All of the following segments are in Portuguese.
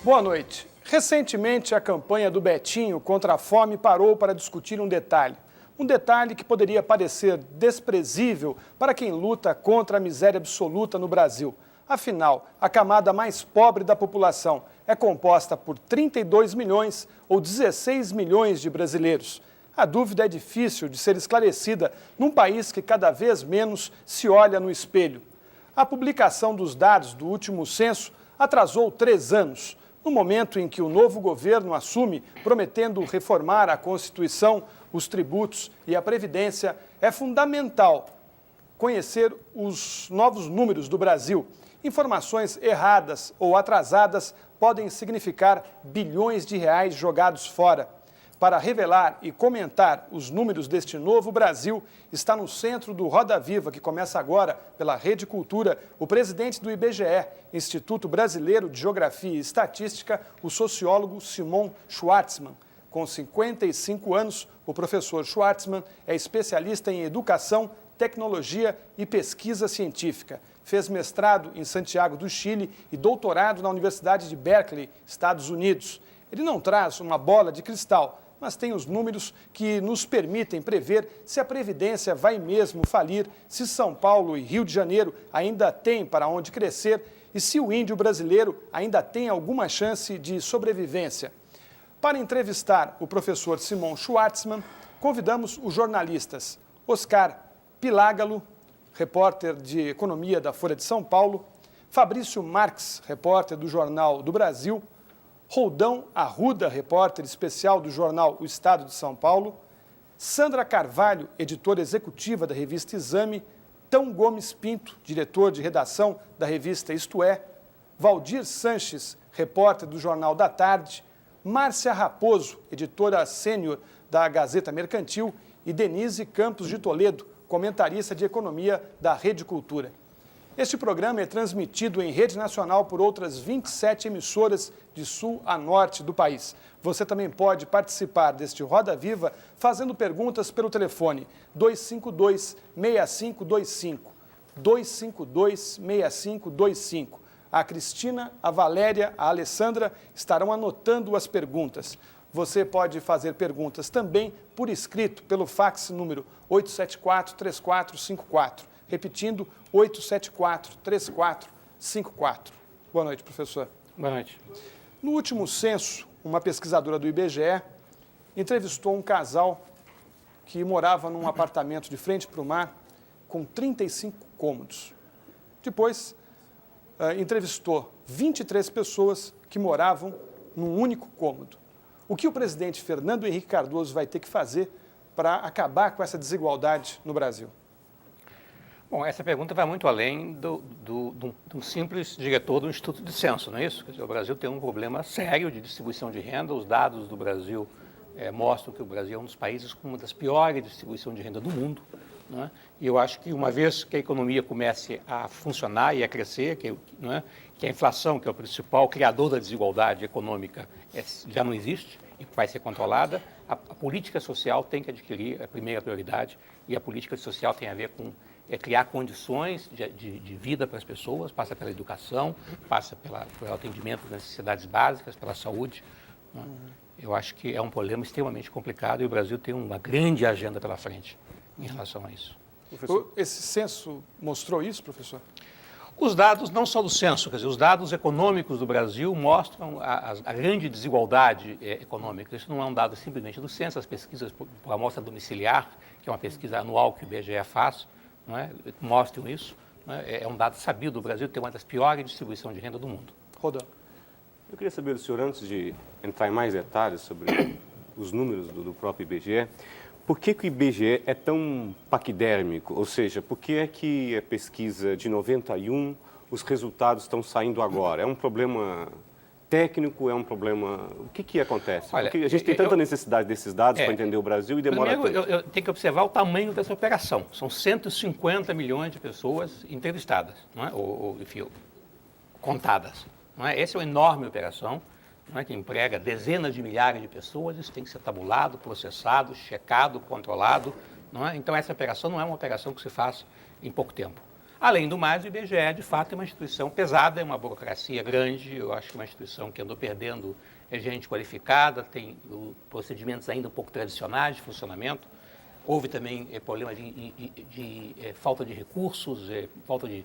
Boa noite. Recentemente, a campanha do Betinho contra a fome parou para discutir um detalhe. Um detalhe que poderia parecer desprezível para quem luta contra a miséria absoluta no Brasil. Afinal, a camada mais pobre da população é composta por 32 milhões ou 16 milhões de brasileiros. A dúvida é difícil de ser esclarecida num país que cada vez menos se olha no espelho. A publicação dos dados do último censo atrasou 3 anos. No momento em que o novo governo assume, prometendo reformar a Constituição, os tributos e a Previdência, é fundamental conhecer os novos números do Brasil. Informações erradas ou atrasadas podem significar bilhões de reais jogados fora. Para revelar e comentar os números deste novo Brasil, está no centro do Roda Viva, que começa agora pela Rede Cultura, o presidente do IBGE, Instituto Brasileiro de Geografia e Estatística, o sociólogo Simon Schwartzman. Com 55 anos, o professor Schwartzman é especialista em educação, tecnologia e pesquisa científica. Fez mestrado em Santiago do Chile e doutorado na Universidade de Berkeley, Estados Unidos. Ele não traz uma bola de cristal, mas tem os números que nos permitem prever se a Previdência vai mesmo falir, se São Paulo e Rio de Janeiro ainda têm para onde crescer e se o índio brasileiro ainda tem alguma chance de sobrevivência. Para entrevistar o professor Simon Schwartzman, convidamos os jornalistas Oscar Pilágalo, repórter de Economia da Folha de São Paulo, Fabrício Marques, repórter do Jornal do Brasil, Roldão Arruda, repórter especial do jornal O Estado de São Paulo, Sandra Carvalho, editora executiva da revista Exame, Tão Gomes Pinto, diretor de redação da revista Isto É, Valdir Sanches, repórter do Jornal da Tarde, Márcia Raposo, editora sênior da Gazeta Mercantil, e Denise Campos de Toledo, comentarista de economia da Rede Cultura. Este programa é transmitido em rede nacional por outras 27 emissoras de sul a norte do país. Você também pode participar deste Roda Viva fazendo perguntas pelo telefone 252-6525, 252-6525. A Cristina, a Valéria, a Alessandra estarão anotando as perguntas. Você pode fazer perguntas também por escrito pelo fax número 874-3454. Repetindo, 874-3454. Boa noite, professor. Boa noite. No último censo, uma pesquisadora do IBGE entrevistou um casal que morava num apartamento de frente para o mar com 35 cômodos. Depois, entrevistou 23 pessoas que moravam num único cômodo. O que o presidente Fernando Henrique Cardoso vai ter que fazer para acabar com essa desigualdade no Brasil? Bom, essa pergunta vai muito além de um simples diretor do Instituto de Censo, não é isso? Quer dizer, o Brasil tem um problema sério de distribuição de renda. Os dados do Brasil mostram que o Brasil é um dos países com uma das piores distribuição de renda do mundo. Não é? E eu acho que uma vez que a economia comece a funcionar e a crescer, não é? Que a inflação, que é o principal criador da desigualdade econômica, já não existe e vai ser controlada, a política social tem que adquirir a primeira prioridade, e a política social tem a ver com criar condições de vida para as pessoas, passa pela educação, passa pelo atendimento das necessidades básicas, pela saúde. Não é? Eu acho que é um problema extremamente complicado e o Brasil tem uma grande agenda pela frente em relação a isso. Professor, esse censo mostrou isso, professor? Os dados, não só do censo, quer dizer, os dados econômicos do Brasil mostram a grande desigualdade econômica. Isso não é um dado simplesmente do censo, as pesquisas por amostra domiciliar, que é uma pesquisa anual que o IBGE faz, não é? Mostram isso. Não é? É um dado sabido, o Brasil tem uma das piores distribuições de renda do mundo. Rodão. Eu queria saber do senhor, antes de entrar em mais detalhes sobre os números do próprio IBGE, por que o IBGE é tão paquidérmico? Ou seja, por que é que a pesquisa de 91, os resultados estão saindo agora? É um problema técnico? É um problema... O que acontece? Olha, porque a gente tem tanta necessidade desses dados para entender o Brasil e demora primeiro, tanto. eu tenho que observar o tamanho dessa operação. São 150 milhões de pessoas entrevistadas, não é? Enfim, contadas. Não é? Essa é uma enorme operação, não é? Que emprega dezenas de milhares de pessoas. Isso tem que ser tabulado, processado, checado, controlado. Não é? Então, essa operação não é uma operação que se faz em pouco tempo. Além do mais, o IBGE, de fato, é uma instituição pesada, é uma burocracia grande, eu acho que é uma instituição que andou perdendo gente qualificada, tem procedimentos ainda um pouco tradicionais de funcionamento. Houve também problemas de falta de recursos, falta de...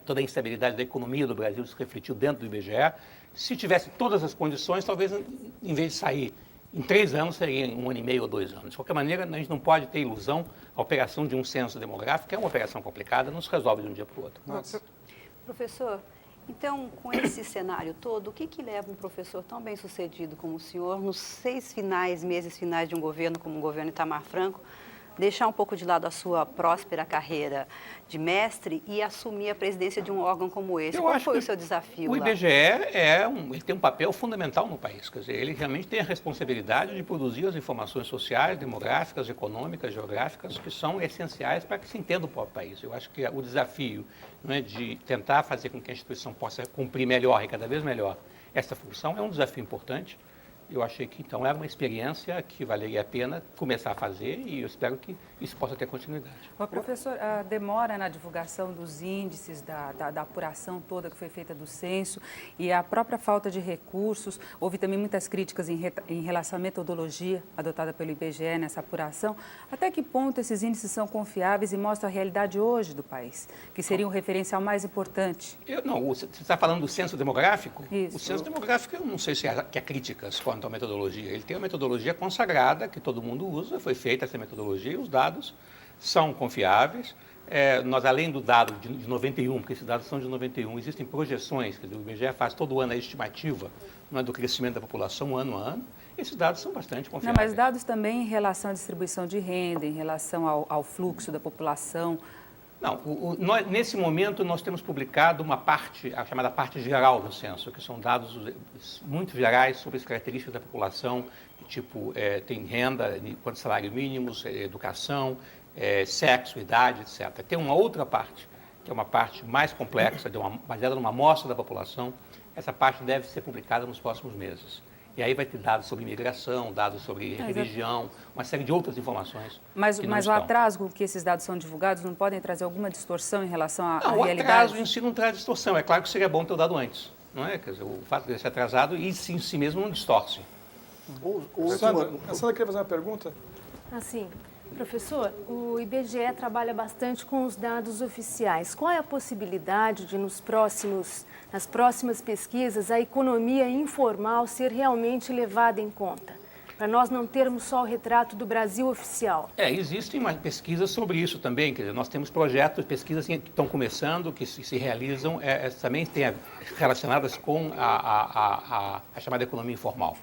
toda a instabilidade da economia do Brasil se refletiu dentro do IBGE. Se tivesse todas as condições, talvez, em vez de sair em 3 anos, seria em 1 ano e meio ou 2 anos. De qualquer maneira, a gente não pode ter ilusão. A operação de um censo demográfico é uma operação complicada, não se resolve de um dia para o outro. Professor, então, com esse cenário todo, o que leva um professor tão bem sucedido como o senhor, nos 6 meses finais de um governo como o governo Itamar Franco, deixar um pouco de lado a sua próspera carreira de mestre e assumir a presidência de um órgão como esse? Qual foi o seu desafio lá? O IBGE ele tem um papel fundamental no país. Quer dizer, ele realmente tem a responsabilidade de produzir as informações sociais, demográficas, econômicas, geográficas, que são essenciais para que se entenda o próprio país. Eu acho que o desafio, não é, de tentar fazer com que a instituição possa cumprir melhor e cada vez melhor essa função é um desafio importante. Eu achei que, então, era uma experiência que valeria a pena começar a fazer e eu espero que isso possa ter continuidade. Professor, a demora na divulgação dos índices, da apuração toda que foi feita do censo e a própria falta de recursos, houve também muitas críticas em relação à metodologia adotada pelo IBGE nessa apuração. Até que ponto esses índices são confiáveis e mostram a realidade hoje do país, que seria um referencial mais importante? Você está falando do censo demográfico? Isso. O censo demográfico, eu não sei se há críticas quanto à metodologia. Ele tem uma metodologia consagrada que todo mundo usa, foi feita essa metodologia e os dados são confiáveis. Nós, além do dado de 91, porque esses dados são de 91, existem projeções, quer dizer, o IBGE faz todo ano a estimativa, não é, do crescimento da população ano a ano. Esses dados são bastante confiáveis. Não, mas dados também em relação à distribuição de renda, em relação ao fluxo da população. Não, nesse momento nós temos publicado uma parte, a chamada parte geral do censo, que são dados muito gerais sobre as características da população, tipo, tem renda, quantos salários mínimos, educação, sexo, idade, etc. Tem uma outra parte, que é uma parte mais complexa, baseada numa amostra da população. Essa parte deve ser publicada nos próximos meses. E aí vai ter dados sobre imigração, dados sobre religião, uma série de outras informações. Mas o atraso com que esses dados são divulgados não podem trazer alguma distorção em relação à realidade? O atraso em si não traz distorção. É claro que seria bom ter o dado antes. Não é? Quer dizer, o fato de ser atrasado em si mesmo não distorce. Sandra, queria fazer uma pergunta? Assim, professor, o IBGE trabalha bastante com os dados oficiais. Qual é a possibilidade de, nas próximas pesquisas, a economia informal ser realmente levada em conta? Para nós não termos só o retrato do Brasil oficial. Existem pesquisas sobre isso também. Quer dizer, nós temos projetos, pesquisas que estão começando, que se realizam, também relacionadas com a chamada economia informal.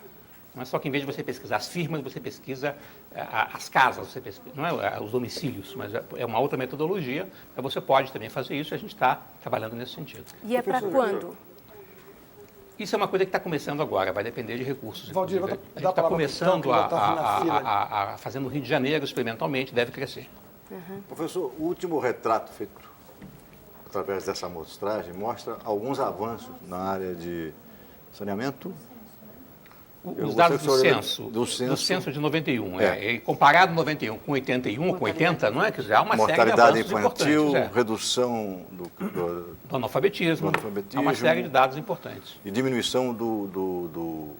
Não é só que, em vez de você pesquisar as firmas, você pesquisa as casas, você pesquisa, não é os domicílios, mas é uma outra metodologia. Você pode também fazer isso e a gente está trabalhando nesse sentido. E é para quando? Isso é uma coisa que está começando agora, vai depender de recursos. Valdir, a gente está começando a fazer no Rio de Janeiro, experimentalmente, deve crescer. Professor, o último retrato feito através dessa amostragem mostra alguns avanços na área de saneamento. Os dados do censo de 91, comparado 91 com 81 ou com 80, não é? Quer dizer, há uma série de avanços infantil, importantes. Redução do analfabetismo, há uma série de dados importantes. E diminuição do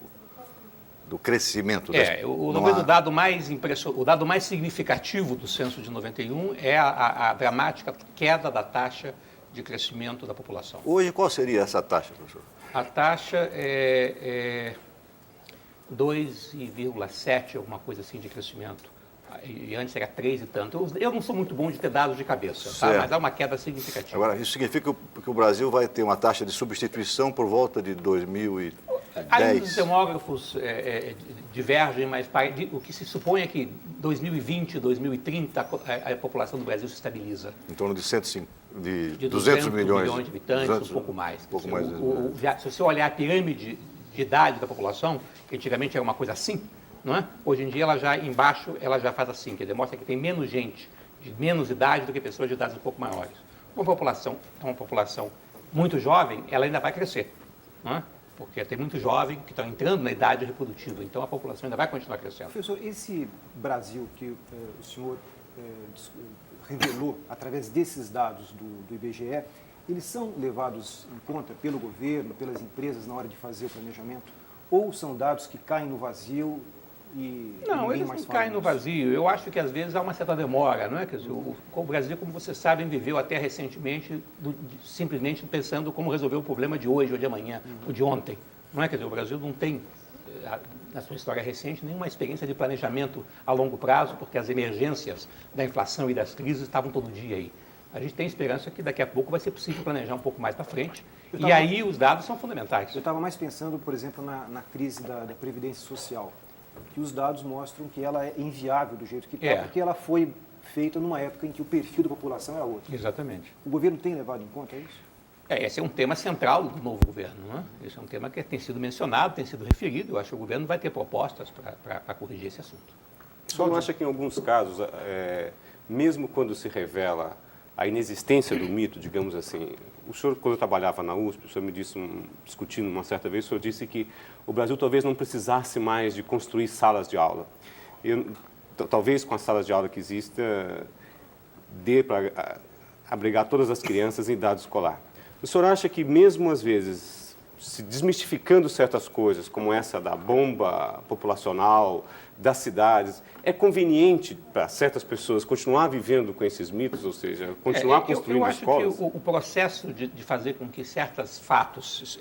crescimento. O dado mais significativo do censo de 91 é a dramática queda da taxa de crescimento da população. Hoje, qual seria essa taxa, professor? A taxa é 2,7, alguma coisa assim de crescimento. E antes era 3 e tanto. Eu não sou muito bom de ter dados de cabeça, tá? Mas há uma queda significativa. Agora, isso significa que o Brasil vai ter uma taxa de substituição por volta de 2010? Aí os demógrafos divergem, mas o que se supõe é que 2020, 2030, a população do Brasil se estabiliza. Em torno de 200 milhões de habitantes, um pouco mais. Mais. Se você olhar a pirâmide de idade da população, que antigamente era uma coisa assim, não é? Hoje em dia, embaixo, ela já faz assim, que demonstra que tem menos gente de menos idade do que pessoas de idades um pouco maiores. Uma população muito jovem, ela ainda vai crescer, não é? Porque tem muito jovem que estão entrando na idade reprodutiva, então a população ainda vai continuar crescendo. Professor, esse Brasil que o senhor revelou através desses dados do IBGE, eles são levados em conta pelo governo, pelas empresas na hora de fazer o planejamento? Ou são dados que caem no vazio e Não, ninguém eles mais não fala caem no disso? vazio. Eu acho que às vezes há uma certa demora, não é? Quer dizer, o Brasil, como vocês sabem, viveu até recentemente simplesmente pensando como resolver o problema de hoje, ou de amanhã, ou de ontem. Não é? Quer dizer, o Brasil não tem, na sua história recente, nenhuma experiência de planejamento a longo prazo, porque as emergências da inflação e das crises estavam todo dia aí. A gente tem esperança que daqui a pouco vai ser possível planejar um pouco mais para frente. E aí os dados são fundamentais. Eu estava mais pensando, por exemplo, na crise da Previdência Social, que os dados mostram que ela é inviável do jeito que está, porque ela foi feita numa época em que o perfil da população era outro. Exatamente. O governo tem levado em conta isso? Esse é um tema central do novo governo, não é? Esse é um tema que tem sido mencionado, tem sido referido. Eu acho que o governo vai ter propostas para corrigir esse assunto. Só não acha que em alguns casos, mesmo quando se revela a inexistência do mito, digamos assim, o senhor, quando eu trabalhava na USP, o senhor me disse, discutindo uma certa vez, o senhor disse que o Brasil talvez não precisasse mais de construir salas de aula. Talvez com as salas de aula que existam, dê para abrigar todas as crianças em idade escolar. O senhor acha que mesmo às vezes, se desmistificando certas coisas, como essa da bomba populacional, das cidades, é conveniente para certas pessoas continuar vivendo com esses mitos, ou seja, continuar construindo escolas? Eu acho que o processo de fazer com que certos fatos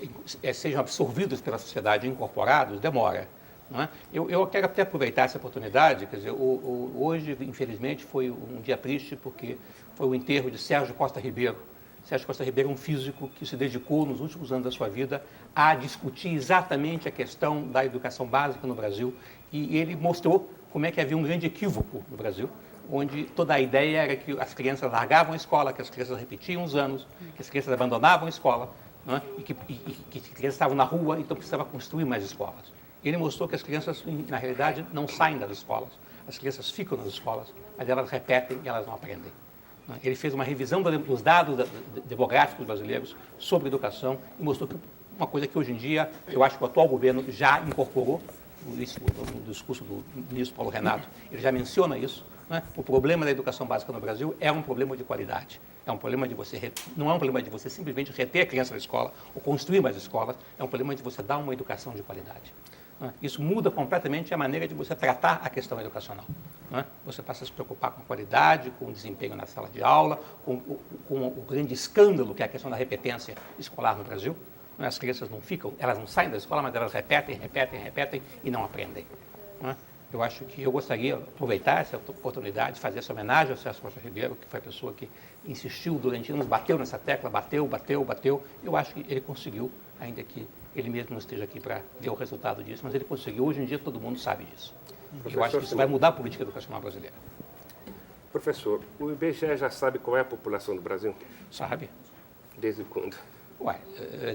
sejam absorvidos pela sociedade e incorporados demora. Não é? Eu quero até aproveitar essa oportunidade, quer dizer, hoje, infelizmente, foi um dia triste porque foi o enterro de Sérgio Costa Ribeiro. Sérgio Costa Ribeiro é um físico que se dedicou nos últimos anos da sua vida a discutir exatamente a questão da educação básica no Brasil e ele mostrou como é que havia um grande equívoco no Brasil, onde toda a ideia era que as crianças largavam a escola, que as crianças repetiam os anos, que as crianças abandonavam a escola, não é? e que as crianças estavam na rua, então precisava construir mais escolas. Ele mostrou que as crianças, na realidade, não saem das escolas, as crianças ficam nas escolas, mas elas repetem e elas não aprendem. Ele fez uma revisão dos dados demográficos brasileiros sobre educação e mostrou que uma coisa que hoje em dia, eu acho que o atual governo já incorporou, no discurso do ministro Paulo Renato, ele já menciona isso, né? O problema da educação básica no Brasil é um problema de qualidade. É um problema de você, não é um problema de você simplesmente reter a criança na escola ou construir mais escolas, é um problema de você dar uma educação de qualidade. Isso muda completamente a maneira de você tratar a questão educacional. Né? Você passa a se preocupar com a qualidade, com o desempenho na sala de aula, com o grande escândalo que é a questão da repetência escolar no Brasil. Né? As crianças não ficam, elas não saem da escola, mas elas repetem e não aprendem. Né? Eu acho que eu gostaria de aproveitar essa oportunidade de fazer essa homenagem ao Sérgio Costa Ribeiro, que foi a pessoa que insistiu durante anos, bateu nessa tecla, bateu. Eu acho que ele conseguiu, ainda que ele mesmo não esteja aqui para ver o resultado disso, mas ele conseguiu. Hoje em dia todo mundo sabe disso. Eu acho que isso vai mudar a política educacional brasileira. Professor, o IBGE já sabe qual é a população do Brasil? Sabe. Desde quando?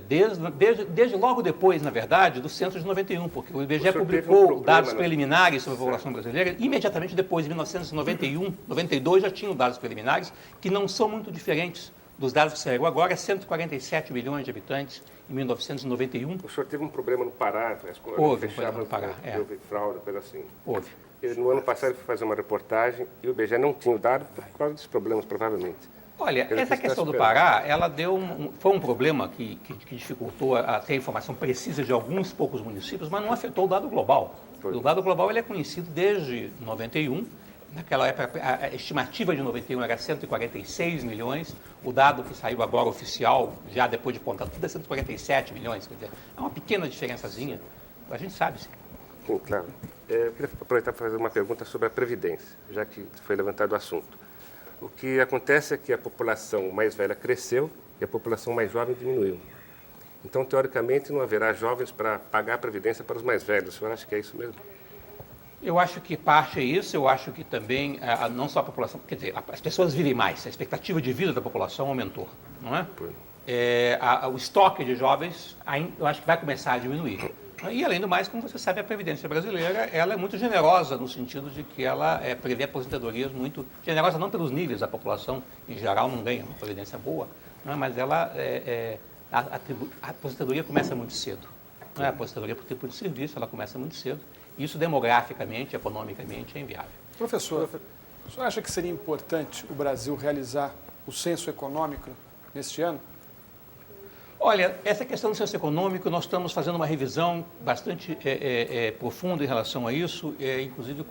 Desde logo depois, na verdade, do censo de 91, porque o IBGE publicou dados preliminares sobre a população brasileira, imediatamente depois, em 1991, 92, já tinham dados preliminares, que não são muito diferentes dos dados que saíram agora, 147 milhões de habitantes em 1991. O senhor teve um problema no Pará, a escola houve fechava, um problema no Pará, houve fraude, coisa assim. Houve. No ano passado ele foi fazer uma reportagem e o IBGE não tinha o dado por causa desses problemas, provavelmente. Olha, essa questão do Pará, ela foi um problema que dificultou a ter a informação precisa de alguns poucos municípios, mas não afetou o dado global. O dado global ele é conhecido desde 91. Naquela época, a estimativa de 91 era 146 milhões, o dado que saiu agora oficial, já depois de contar tudo, é 147 milhões. Quer dizer, é uma pequena diferençazinha, a gente sabe. Sim, claro. Eu queria aproveitar para fazer uma pergunta sobre a Previdência, já que foi levantado o assunto. O que acontece é que a população mais velha cresceu e a população mais jovem diminuiu. Então, teoricamente, não haverá jovens para pagar a Previdência para os mais velhos. O senhor acha que é isso mesmo? Eu acho que parte é isso, eu acho que também, não só a população, quer dizer, as pessoas vivem mais, a expectativa de vida da população aumentou, não é? O estoque de jovens, eu acho que vai começar a diminuir. E, além do mais, como você sabe, a Previdência brasileira ela é muito generosa no sentido de que ela prevê aposentadorias muito... Generosa não pelos níveis, a população em geral não ganha uma Previdência boa, não é? Mas ela, a aposentadoria começa muito cedo. Não é? A aposentadoria por tempo de serviço, ela começa muito cedo. Isso demograficamente, economicamente, é inviável. Professor, O senhor acha que seria importante o Brasil realizar o censo econômico neste ano? Olha, essa questão do censo econômico, nós estamos fazendo uma revisão bastante profunda em relação a isso, inclusive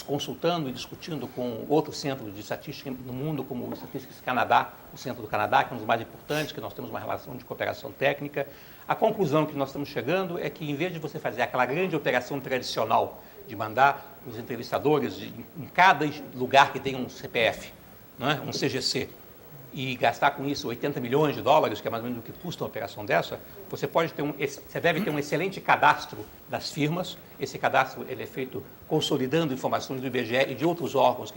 consultando e discutindo com outros centros de estatística no mundo, como o Estatísticas Canadá, o Centro do Canadá, que é um dos mais importantes, que nós temos uma relação de cooperação técnica. A conclusão que nós estamos chegando é que, em vez de você fazer aquela grande operação tradicional de mandar os entrevistadores em cada lugar que tem um CPF, não é? Um CGC, e gastar com isso 80 milhões de dólares, que é mais ou menos o que custa uma operação dessa, você deve ter um excelente cadastro das firmas. Esse cadastro ele é feito consolidando informações do IBGE e de outros órgãos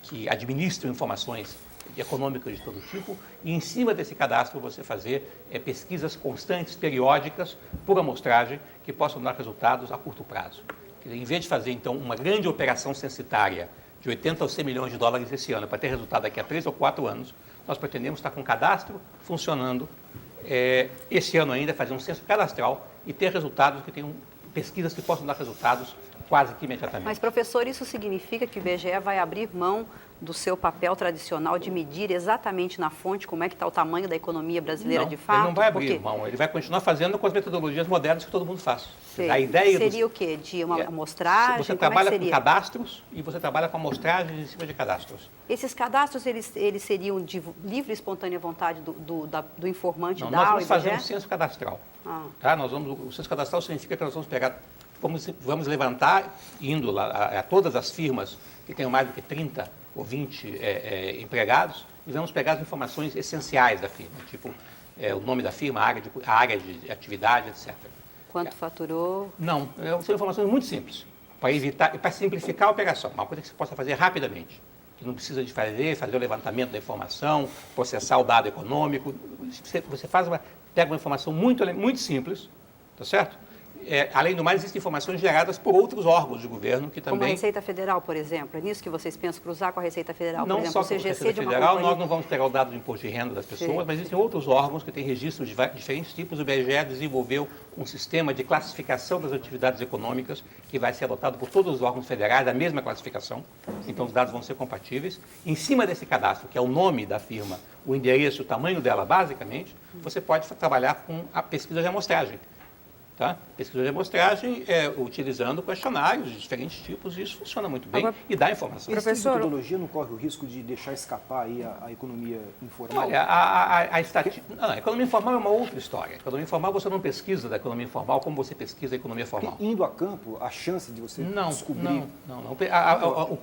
que administram informações econômicas de todo tipo, e em cima desse cadastro você fazer pesquisas constantes, periódicas, por amostragem, que possam dar resultados a curto prazo. Quer dizer, em vez de fazer, então, uma grande operação censitária de 80 ou 100 milhões de dólares esse ano, para ter resultado daqui a 3 ou 4 anos, nós pretendemos estar com o cadastro funcionando esse ano ainda, fazer um censo cadastral e ter resultados que tenham pesquisas que possam dar resultados quase que imediatamente. Mas, professor, isso significa que o IBGE vai abrir mão do seu papel tradicional de medir exatamente na fonte como é que está o tamanho da economia brasileira de fato? Ele não vai abrir mão, ele vai continuar fazendo com as metodologias modernas que todo mundo faz. Sei. A ideia seria o quê? De uma amostragem? Você trabalha com cadastros e você trabalha com amostragens em cima de cadastros. Esses cadastros, eles seriam de livre e espontânea vontade do informante não, da nós vamos IBGE? fazer um censo cadastral. Tá? O censo cadastral significa que nós vamos pegar, vamos levantar, indo lá a todas as firmas que tenham mais do que 30 ou 20 empregados, e vamos pegar as informações essenciais da firma, tipo o nome da firma, a área de atividade, etc. Quanto faturou? Não, são informações muito simples, para evitar e para simplificar a operação, uma coisa que você possa fazer rapidamente, que não precisa de fazer o levantamento da informação, processar o dado econômico. Você pega uma informação muito simples, tá certo? Além do mais, existem informações geradas por outros órgãos de governo que também... Como a Receita Federal, por exemplo? É nisso que vocês pensam, cruzar com a Receita Federal? Não por exemplo, só com a Receita Federal, nós não vamos pegar o dado do imposto de renda das pessoas, mas existem outros órgãos que têm registros de diferentes tipos. O IBGE desenvolveu um sistema de classificação das atividades econômicas que vai ser adotado por todos os órgãos federais, a mesma classificação. Então, os dados vão ser compatíveis. Em cima desse cadastro, que é o nome da firma, o endereço, o tamanho dela, basicamente, você pode trabalhar com a pesquisa de amostragem. Tá? Pesquisa de amostragem utilizando questionários de diferentes tipos, e isso funciona muito bem e dá informação. Essa metodologia não corre o risco de deixar escapar aí a economia informal? Olha, a economia informal é uma outra história. A economia informal, você não pesquisa da economia informal como você pesquisa a economia formal. Porque indo a campo, a chance de você descobrir... Não.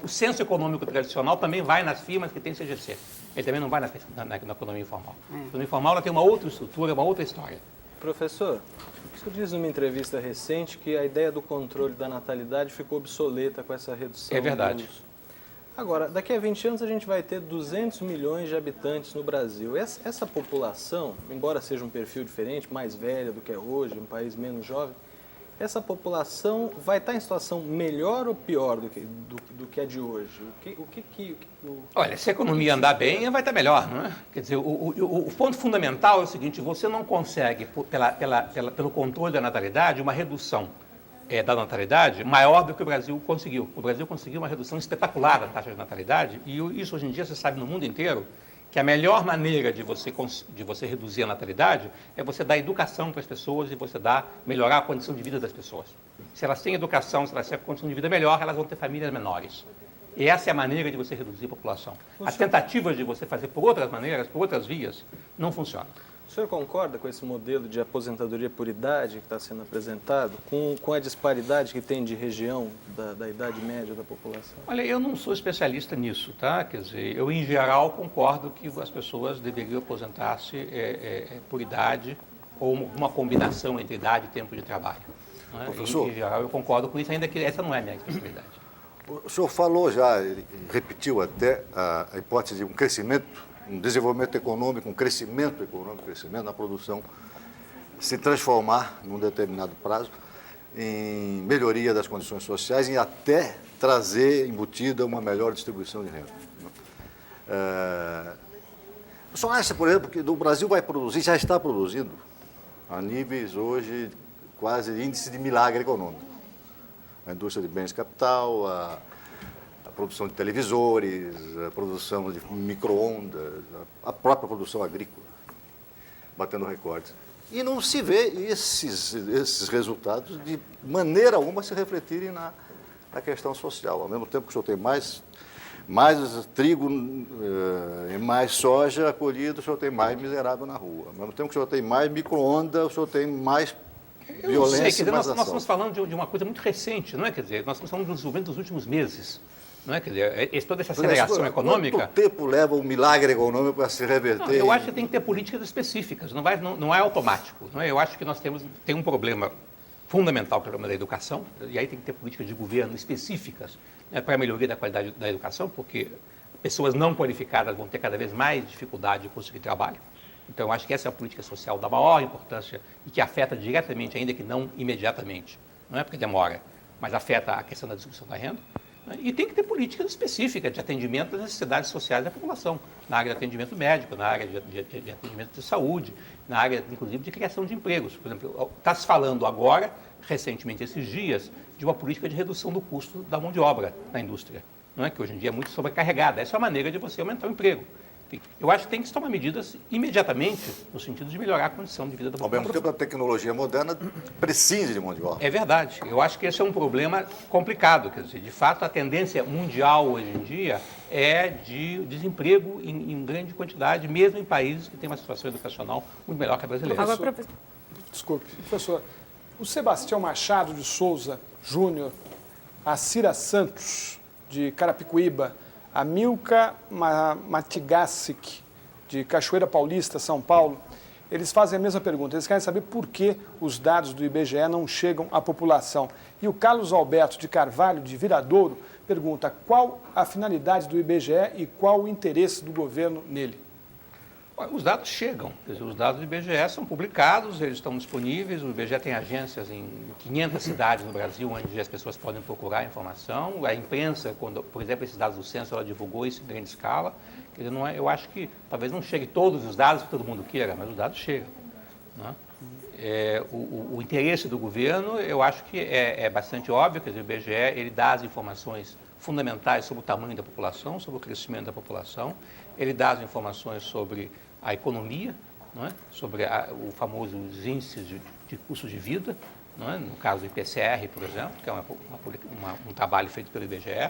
O censo econômico tradicional também vai nas firmas que têm CGC. Ele também não vai na economia informal. A economia informal ela tem uma outra estrutura, uma outra história. Professor, o senhor diz numa entrevista recente que a ideia do controle da natalidade ficou obsoleta com essa redução. É verdade. do uso. Agora, daqui a 20 anos a gente vai ter 200 milhões de habitantes no Brasil. Essa população, embora seja um perfil diferente, mais velha do que é hoje, um país menos jovem, essa população vai estar em situação melhor ou pior do que a de hoje? Olha, se a economia andar bem, vai estar melhor, não é? Quer dizer, o ponto fundamental é o seguinte: você não consegue, pelo controle da natalidade, uma redução da natalidade maior do que o Brasil conseguiu. O Brasil conseguiu uma redução espetacular da taxa de natalidade, e isso hoje em dia você sabe no mundo inteiro, que a melhor maneira de você reduzir a natalidade é você dar educação para as pessoas e você melhorar a condição de vida das pessoas. Se elas têm educação, se elas têm a condição de vida melhor, elas vão ter famílias menores. E essa é a maneira de você reduzir a população. As tentativas de você fazer por outras maneiras, por outras vias, não funcionam. O senhor concorda com esse modelo de aposentadoria por idade que está sendo apresentado, com a disparidade que tem de região da idade média da população? Olha, eu não sou especialista nisso, tá? Quer dizer, eu em geral concordo que as pessoas deveriam aposentar-se por idade ou uma combinação entre idade e tempo de trabalho. Né? Professor, em geral eu concordo com isso, ainda que essa não é a minha especialidade. O senhor falou já, ele repetiu até a hipótese de um crescimento, um desenvolvimento econômico, um crescimento econômico, crescimento na produção, se transformar num determinado prazo em melhoria das condições sociais e até trazer embutida uma melhor distribuição de renda. O senhor acha, por exemplo, que o Brasil vai produzir, já está produzindo, a níveis hoje quase índice de milagre econômico? A indústria de bens capital, a produção de televisores, a produção de micro-ondas, a própria produção agrícola, batendo recordes. E não se vê esses resultados de maneira alguma se refletirem na questão social. Ao mesmo tempo que o senhor tem mais trigo e mais soja colhido, o senhor tem mais miserável na rua. Ao mesmo tempo que o senhor tem mais micro-ondas, o senhor tem mais violência. Quer dizer, mais nós estamos falando de uma coisa muito recente, não é? Quer dizer, nós estamos falando do desenvolvimento dos últimos meses. Não é? Quer dizer, toda essa aceleração econômica... Quanto tempo leva o milagre econômico para se reverter? Não, eu acho que tem que ter políticas específicas, não é automático. Não é? Eu acho que nós tem um problema fundamental, que é o problema da educação, e aí tem que ter políticas de governo específicas, né, para a melhoria da qualidade da educação, porque pessoas não qualificadas vão ter cada vez mais dificuldade de conseguir trabalho. Então, eu acho que essa é a política social da maior importância e que afeta diretamente, ainda que não imediatamente. Não é porque demora, mas afeta a questão da distribuição da renda. E tem que ter políticas específicas de atendimento das necessidades sociais da população, na área de atendimento médico, na área de atendimento de saúde, na área, inclusive, de criação de empregos. Por exemplo, está se falando agora, recentemente, esses dias, de uma política de redução do custo da mão de obra na indústria, não é? Que hoje em dia é muito sobrecarregada. Essa é a maneira de você aumentar o emprego. Enfim, eu acho que tem que se tomar medidas imediatamente no sentido de melhorar a condição de vida da população. Ao mesmo tempo, a tecnologia moderna prescinde de mão de obra. É verdade. Eu acho que esse é um problema complicado. Quer dizer, de fato, a tendência mundial hoje em dia é de desemprego em grande quantidade, mesmo em países que têm uma situação educacional muito melhor que a brasileira. Agora, desculpe, professor. O Sebastião Machado de Souza Júnior, a Cira Santos, de Carapicuíba, a Milka Matigassic, de Cachoeira Paulista, São Paulo, eles fazem a mesma pergunta. Eles querem saber por que os dados do IBGE não chegam à população. E o Carlos Alberto de Carvalho, de Viradouro, pergunta qual a finalidade do IBGE e qual o interesse do governo nele. Os dados chegam, quer dizer, os dados do IBGE são publicados, eles estão disponíveis, o IBGE tem agências em 500 cidades no Brasil, onde as pessoas podem procurar informação, a imprensa, quando, por exemplo, esses dados do censo, ela divulgou isso em grande escala, quer dizer, não é, eu acho que talvez não chegue todos os dados que todo mundo queira, mas os dados chegam. Não é? O interesse do governo, eu acho que é bastante óbvio, quer dizer, o IBGE, ele dá as informações fundamentais sobre o tamanho da população, sobre o crescimento da população, ele dá as informações sobre a economia, não é? Sobre o famoso índices de custo de vida, não é? No caso do IPCR, por exemplo, que é um trabalho feito pelo IBGE.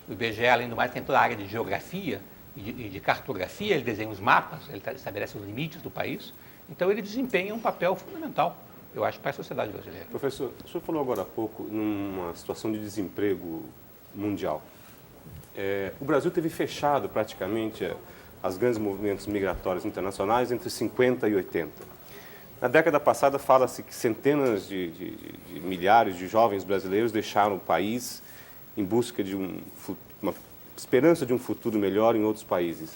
O IBGE, além do mais, tem toda a área de geografia e de cartografia, ele desenha os mapas, ele estabelece os limites do país, então ele desempenha um papel fundamental, eu acho, para a sociedade brasileira. Professor, o senhor falou agora há pouco numa situação de desemprego mundial. O Brasil teve fechado praticamente as grandes movimentos migratórios internacionais entre 50 e 80. Na década passada, fala-se que centenas de milhares de jovens brasileiros deixaram o país em busca de uma esperança de um futuro melhor em outros países.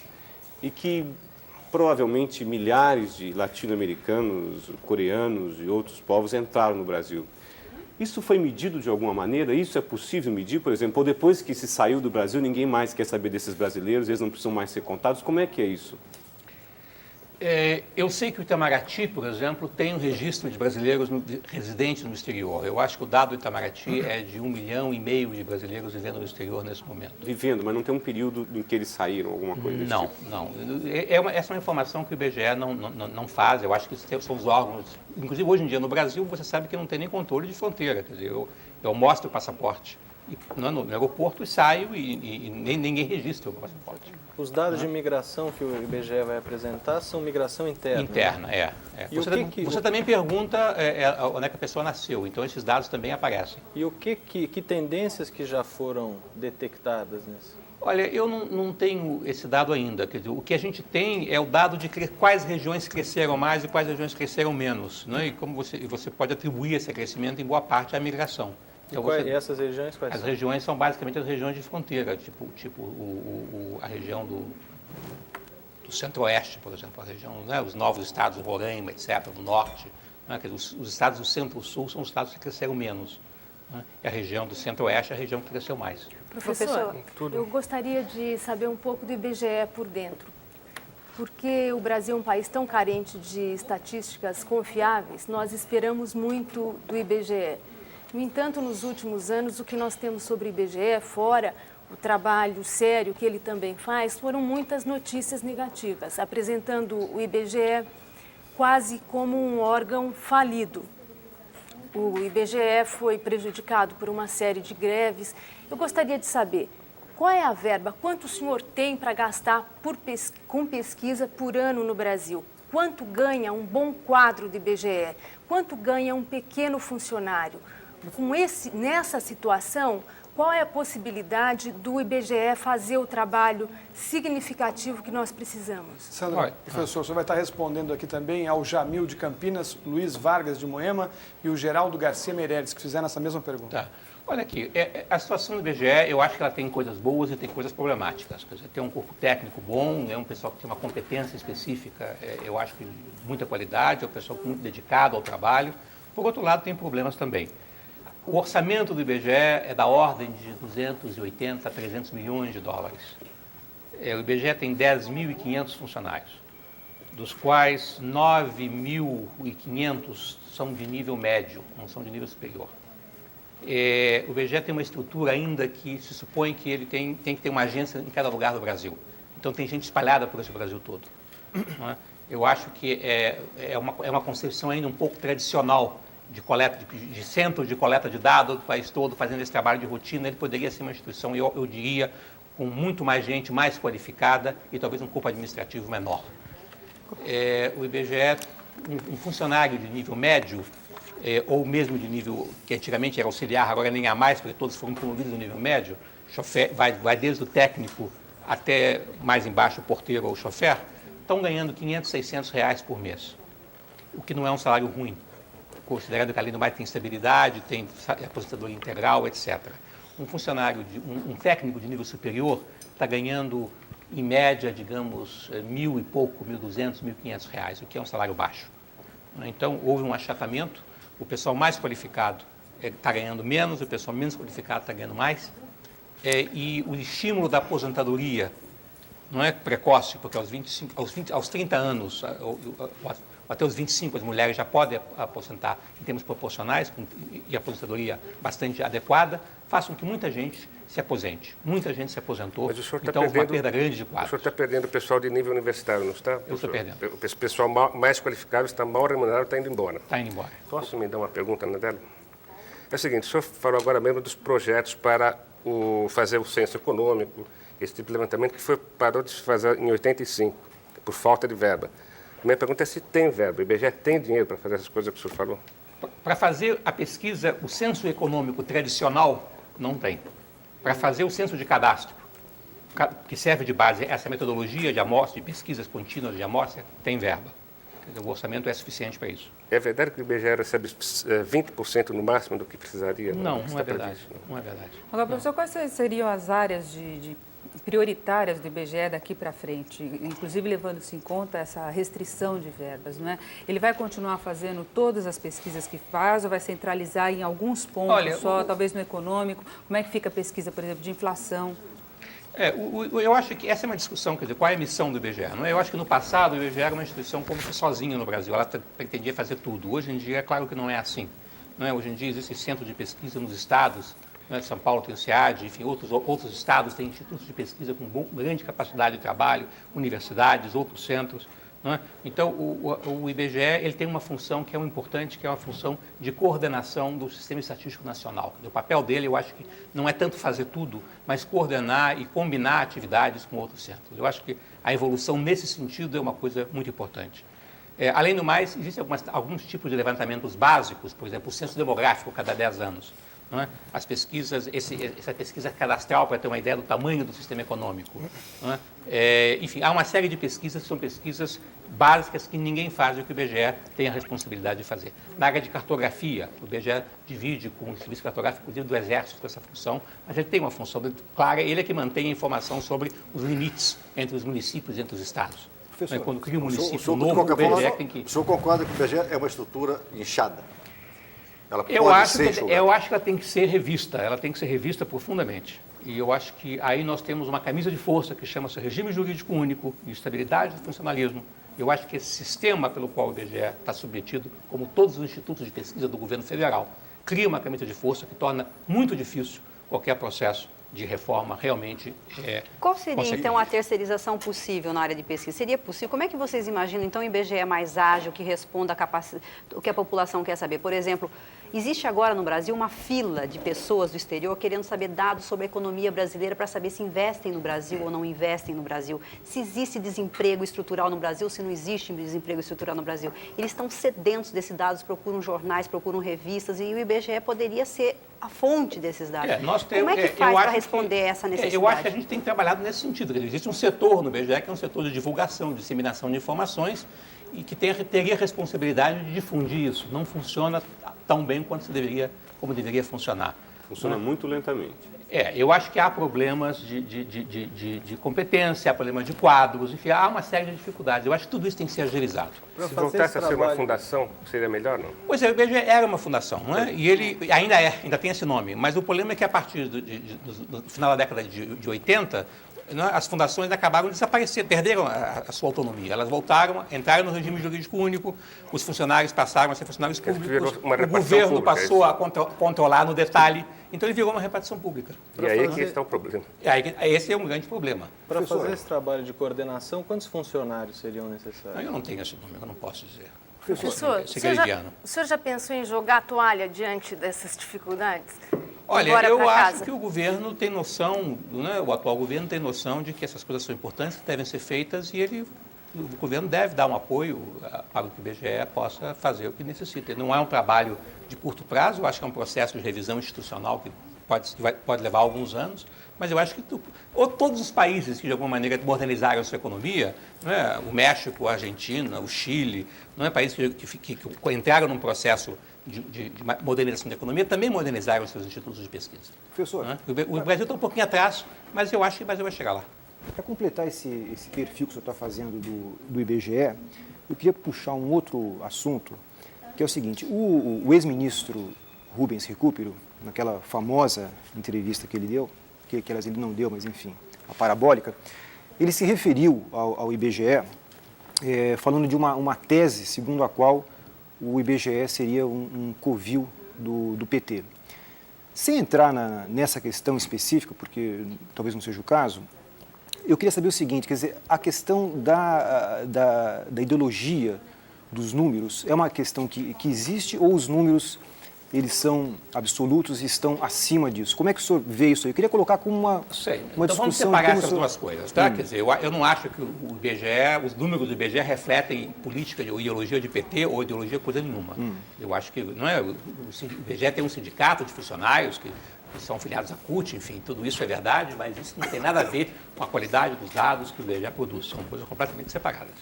E que, provavelmente, milhares de latino-americanos, coreanos e outros povos entraram no Brasil. Isso foi medido de alguma maneira? Isso é possível medir, por exemplo? Ou depois que se saiu do Brasil, ninguém mais quer saber desses brasileiros, eles não precisam mais ser contados? Como é que é isso? Eu sei que o Itamaraty, por exemplo, tem um registro de brasileiros residentes no exterior. Eu acho que o dado do Itamaraty é de 1,5 milhão de brasileiros vivendo no exterior nesse momento. Vivendo, mas não tem um período em que eles saíram, alguma coisa desse tipo? Não. Essa é uma informação que o IBGE não faz. Eu acho que são os órgãos... Inclusive, hoje em dia, no Brasil, você sabe que não tem nem controle de fronteira. Quer dizer, eu mostro o passaporte no aeroporto e saio e ninguém registra o passaporte. Os dados de imigração que o IBGE vai apresentar são migração interna? Interna, é. Você também pergunta onde é que a pessoa nasceu, então esses dados também aparecem. E que tendências que já foram detectadas nisso? Olha, eu não tenho esse dado ainda. Quer dizer, o que a gente tem é o dado de quais regiões cresceram mais e quais regiões cresceram menos. Né? E como você pode atribuir esse crescimento em boa parte à migração. Então, e essas regiões quais são? As regiões são basicamente as regiões de fronteira, a região do centro-oeste, por exemplo, a região, né, os novos estados, Roraima, etc., do norte. Né, os estados do centro-sul são os estados que cresceram menos. Né, e a região do centro-oeste é a região que cresceu mais. Professor, eu gostaria de saber um pouco do IBGE por dentro. Porque o Brasil é um país tão carente de estatísticas confiáveis, nós esperamos muito do IBGE. No entanto, nos últimos anos, o que nós temos sobre o IBGE fora o trabalho sério que ele também faz, foram muitas notícias negativas, apresentando o IBGE quase como um órgão falido. O IBGE foi prejudicado por uma série de greves. Eu gostaria de saber qual é a verba, quanto o senhor tem para gastar com pesquisa por ano no Brasil? Quanto ganha um bom quadro do IBGE? Quanto ganha um pequeno funcionário? Nessa situação, qual é a possibilidade do IBGE fazer o trabalho significativo que nós precisamos? Sandra, professor, o senhor vai estar respondendo aqui também ao Jamil de Campinas, Luiz Vargas de Moema e o Geraldo Garcia Meireles, que fizeram essa mesma pergunta. Tá. Olha aqui, a situação do IBGE, eu acho que ela tem coisas boas e tem coisas problemáticas. Quer dizer, tem um corpo técnico bom, é um pessoal que tem uma competência específica, eu acho que de muita qualidade, é um pessoal muito dedicado ao trabalho. Por outro lado, tem problemas também. O orçamento do IBGE é da ordem de 280 a 300 milhões de dólares. O IBGE tem 10.500 funcionários, dos quais 9.500 são de nível médio, não são de nível superior. O IBGE tem uma estrutura ainda que se supõe que ele tem que ter uma agência em cada lugar do Brasil. Então tem gente espalhada por esse Brasil todo. Não é? Eu acho que é uma concepção ainda um pouco tradicional de coleta, de centro de coleta de dados do país todo, fazendo esse trabalho de rotina. Ele poderia ser uma instituição, eu diria, com muito mais gente, mais qualificada e talvez um corpo administrativo menor. O IBGE, um funcionário de nível médio, ou mesmo de nível que antigamente era auxiliar, agora nem há mais, porque todos foram promovidos no nível médio, chofer, vai desde o técnico até mais embaixo o porteiro ou o chofer, estão ganhando R$500, R$600 por mês, o que não é um salário ruim, considerando que além do mais tem estabilidade, tem aposentadoria integral, etc. Um funcionário, um técnico de nível superior está ganhando, em média, digamos, R$1.000 e pouco, R$1.200, R$1.500, o que é um salário baixo. Então, houve um achatamento, o pessoal mais qualificado está ganhando menos, o pessoal menos qualificado está ganhando mais, e o estímulo da aposentadoria não é precoce, porque aos 30 anos, até os 25, as mulheres já podem aposentar em termos proporcionais e aposentadoria bastante adequada, façam que muita gente se aposente. Muita gente se aposentou, então houve uma perda grande de quadros. O senhor está perdendo o pessoal de nível universitário, não está? Eu estou perdendo. O pessoal mais qualificado está mal remunerado, está indo embora. Está indo embora. Posso me dar uma pergunta, Nadelo? É o seguinte, o senhor falou agora mesmo dos projetos para fazer o censo econômico, esse tipo de levantamento que parou de se fazer em 85, por falta de verba. Minha pergunta é se tem verba. O IBGE tem dinheiro para fazer essas coisas que o senhor falou? Para fazer a pesquisa, o censo econômico tradicional, não tem. Para fazer o censo de cadastro, que serve de base essa metodologia de amostra, de pesquisas contínuas de amostra, tem verba. O orçamento é suficiente para isso. É verdade que o IBGE recebe 20% no máximo do que precisaria? Não é verdade. Não é verdade. Agora, professor, quais seriam as áreas de prioritárias do IBGE daqui para frente, inclusive levando-se em conta essa restrição de verbas, não é? Ele vai continuar fazendo todas as pesquisas que faz ou vai centralizar em alguns pontos talvez no econômico? Como é que fica a pesquisa, por exemplo, de inflação? Eu acho que essa é uma discussão, quer dizer, qual é a missão do IBGE? Não é? Eu acho que no passado o IBGE era uma instituição como que sozinha no Brasil, ela pretendia fazer tudo. Hoje em dia, é claro que não é assim. Não é? Hoje em dia existe centro de pesquisa nos estados, né? São Paulo tem o SEAD, enfim, outros estados têm institutos de pesquisa com grande capacidade de trabalho, universidades, outros centros. Não é? Então, o IBGE ele tem uma função que é importante, que é uma função de coordenação do Sistema Estatístico Nacional. O papel dele, eu acho que não é tanto fazer tudo, mas coordenar e combinar atividades com outros centros. Eu acho que a evolução nesse sentido é uma coisa muito importante. Além do mais, existem alguns tipos de levantamentos básicos, por exemplo, o censo demográfico cada 10 anos. Não é? As pesquisas, essa pesquisa cadastral para ter uma ideia do tamanho do sistema econômico. Não é? Enfim, há uma série de pesquisas que são pesquisas básicas que ninguém faz e que o IBGE tem a responsabilidade de fazer. Na área de cartografia, o IBGE divide com o Serviço Cartográfico, inclusive do Exército, essa função, mas ele tem uma função clara, ele é que mantém a informação sobre os limites entre os municípios e entre os estados. Professor, quando cria um município novo, o IBGE tem que... O senhor concorda que o IBGE é uma estrutura inchada? Eu acho que ela tem que ser revista profundamente. E eu acho que aí nós temos uma camisa de força que chama-se Regime Jurídico Único de Estabilidade e Funcionalismo. Eu acho que esse sistema pelo qual o IBGE está submetido, como todos os institutos de pesquisa do governo federal, cria uma camisa de força que torna muito difícil qualquer processo de reforma realmente Qual seria, consequente. então, a terceirização possível na área de pesquisa? Seria possível? Como é que vocês imaginam, então, o IBGE mais ágil, que responda o que a população quer saber? Por exemplo, existe agora no Brasil uma fila de pessoas do exterior querendo saber dados sobre a economia brasileira para saber se investem no Brasil ou não investem no Brasil, se existe desemprego estrutural no Brasil, se não existe desemprego estrutural no Brasil. Eles estão sedentos desses dados, procuram jornais, procuram revistas, e o IBGE poderia ser a fonte desses dados. Como é que faz para responder essa necessidade? Eu acho que a gente tem trabalhado nesse sentido. Existe um setor no IBGE que é um setor de divulgação, de disseminação de informações e que teria a responsabilidade de difundir isso. Não funciona tão bem como deveria funcionar. Funciona muito lentamente. Eu acho que há problemas de competência, há problemas de quadros, enfim, há uma série de dificuldades. Eu acho que tudo isso tem que ser agilizado. Se voltasse a ser uma fundação, seria melhor, não? Pois é, o IBGE era uma fundação, não é? E ele ainda tem esse nome, mas o problema é que a partir do final da década de 80, as fundações acabaram de desaparecer, perderam a sua autonomia. Elas entraram no regime jurídico único, os funcionários passaram a ser funcionários públicos, o governo passou a controlar no detalhe, então ele virou uma repartição pública. E aí que está o problema. Esse é um grande problema. Para fazer esse trabalho de coordenação, quantos funcionários seriam necessários? Eu não tenho esse número, eu não posso dizer. Professor, o senhor já pensou em jogar a toalha diante dessas dificuldades? Olha, eu acho que o governo tem noção, né, o atual governo tem noção de que essas coisas são importantes, devem ser feitas e o governo deve dar um apoio para que o IBGE possa fazer o que necessita. Não é um trabalho de curto prazo, eu acho que é um processo de revisão institucional que pode levar alguns anos, mas eu acho que todos os países que de alguma maneira modernizaram a sua economia, né, o México, a Argentina, o Chile, não é, países que entraram num processo de modernização da economia, também modernizaram seus institutos de pesquisa. Professor, Né? O Brasil está um pouquinho atrás, mas eu acho que o Brasil vai chegar lá. para completar esse perfil que o senhor está fazendo do IBGE, eu queria puxar um outro assunto, que é o seguinte: o ex-ministro Rubens Recupero, naquela famosa entrevista que ele deu, que ele não deu, mas enfim, a parabólica, ele se referiu ao IBGE falando de uma tese segundo a qual o IBGE seria um covil do PT. Sem entrar nessa questão específica, porque talvez não seja o caso, eu queria saber o seguinte, quer dizer, a questão da ideologia dos números é uma questão que existe, ou os números eles são absolutos e estão acima disso? Como é que o senhor vê isso aí? Eu queria colocar como uma discussão... Então vamos separar essas duas coisas, tá? Quer dizer, eu não acho que o IBGE, os números do IBGE refletem política ou ideologia de PT ou ideologia coisa nenhuma. Eu acho que, não é, o IBGE tem um sindicato de funcionários que são filiados à CUT, enfim, tudo isso é verdade, mas isso não tem nada a ver com a qualidade dos dados que o IBGE produz, são coisas completamente separadas.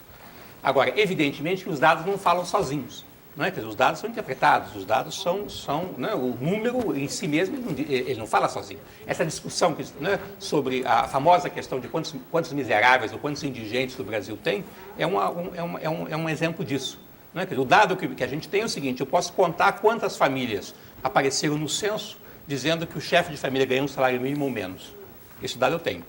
Agora, evidentemente que os dados não falam sozinhos. Não é? Quer dizer, os dados são interpretados, os dados são né, o número em si mesmo, ele não fala sozinho. Essa discussão né, sobre a famosa questão de quantos miseráveis ou quantos indigentes o Brasil tem, é um exemplo disso. Não é? Quer dizer, o dado que a gente tem é o seguinte: eu posso contar quantas famílias apareceram no censo dizendo que o chefe de família ganha um salário mínimo ou menos. Esse dado eu tenho.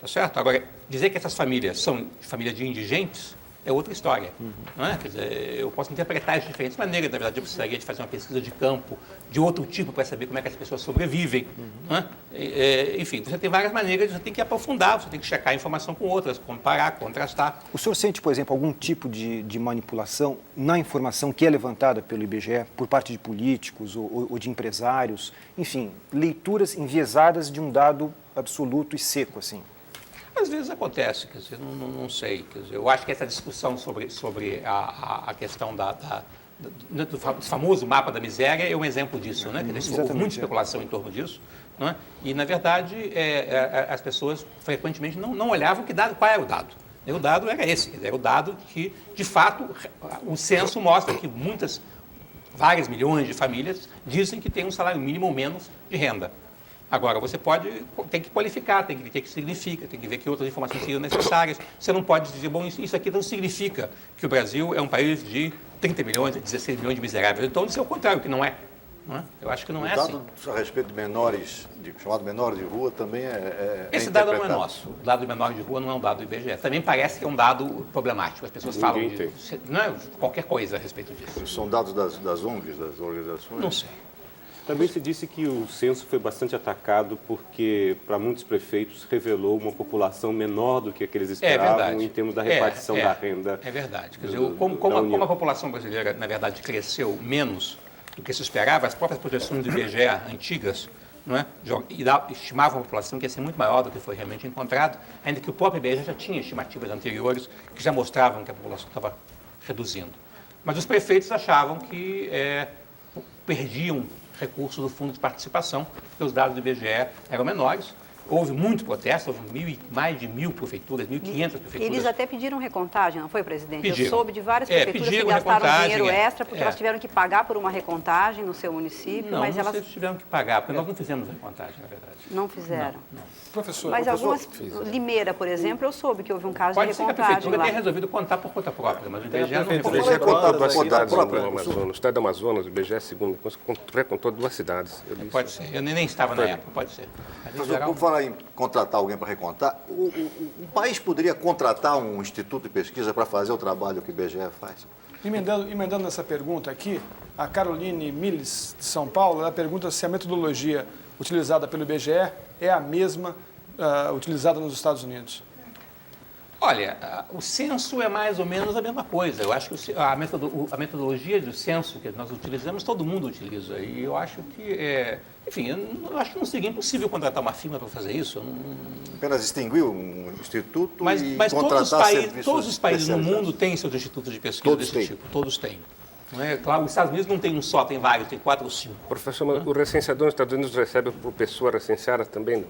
Tá certo? Agora, dizer que essas famílias são famílias de indigentes é outra história. Não é? Quer dizer, eu posso interpretar de diferentes maneiras. Na verdade, eu precisaria de fazer uma pesquisa de campo de outro tipo para saber como é que as pessoas sobrevivem. Não é? Enfim, você tem várias maneiras, você tem que aprofundar, você tem que checar a informação com outras, comparar, contrastar. O senhor sente, por exemplo, algum tipo de manipulação na informação que é levantada pelo IBGE por parte de políticos ou de empresários? Enfim, leituras enviesadas de um dado absoluto e seco, assim? Às vezes acontece, quer dizer, não sei. Quer dizer, eu acho que essa discussão sobre a questão do famoso mapa da miséria é um exemplo disso, né? Quer dizer, houve muita especulação em torno disso, né? E, na verdade, as pessoas frequentemente não olhavam qual era o dado. O dado era esse, quer dizer, era o dado que, de fato, o censo mostra que várias milhões de famílias dizem que têm um salário mínimo ou menos de renda. Agora, você tem que qualificar, tem que ver o que significa, tem que ver que outras informações seriam necessárias. Você não pode dizer, bom, isso aqui não significa que o Brasil é um país de 30 milhões, de 16 milhões de miseráveis. Então, isso é o contrário, que não é. Não é? Eu acho que não é assim. O dado a respeito de menores, chamado menores de rua, também Esse dado não é nosso. O dado de menores de rua não é um dado do IBGE. Também parece que é um dado problemático. As pessoas falam de qualquer coisa a respeito disso. São dados das ONGs, das organizações? Não sei. Também se disse que o censo foi bastante atacado porque, para muitos prefeitos, revelou uma população menor do que aqueles esperavam em termos da repartição da renda. É verdade. Quer dizer, como a população brasileira, na verdade, cresceu menos do que se esperava, as próprias projeções do IBGE antigas, não é? Estimavam a população que ia ser muito maior do que foi realmente encontrado, ainda que o próprio IBGE já tinha estimativas anteriores que já mostravam que a população estava reduzindo. Mas os prefeitos achavam que perdiam recursos do fundo de participação, porque os dados do IBGE eram menores. Houve muito protesto, houve mais de 1.000 prefeituras, 1.500 prefeituras. Eles até pediram recontagem, não foi, presidente? Pediram. Eu soube de várias prefeituras que gastaram dinheiro extra porque elas tiveram que pagar por uma recontagem no seu município. Não, mas não elas sei se tiveram que pagar, porque nós não fizemos recontagem, na verdade. Não fizeram. Não. Professor, Mas algumas, Limeira, por exemplo, eu soube que houve um caso Pode de ser que a recontagem prefeitura lá. tenha resolvido contar por conta própria, mas o IBGE não O resolveu. estado do Amazonas, o IBGE recontou 2 cidades. Pode ser, eu nem estava na época, pode ser. Mas, em Mas geral, vamos falar em contratar alguém para recontar. O país poderia contratar um instituto de pesquisa para fazer o trabalho que o IBGE faz? emendando nessa pergunta aqui, a Caroline Miles, de São Paulo, ela pergunta se a metodologia utilizada pelo IBGE é a mesma utilizada nos Estados Unidos. Olha, o censo é mais ou menos a mesma coisa. Eu acho que a metodologia do censo que nós utilizamos, todo mundo utiliza. E eu acho que, enfim, eu acho que não seria impossível contratar uma firma para fazer isso. Apenas extinguir um instituto Mas contratar todos os países no especializados. mundo têm seus institutos de pesquisa desse tipo. Todos têm. Não é? Claro, os Estados Unidos não tem um só, tem vários, tem 4 ou 5. Professor, mas o recenseador nos Estados Unidos recebe por pessoa recenseada também? Não?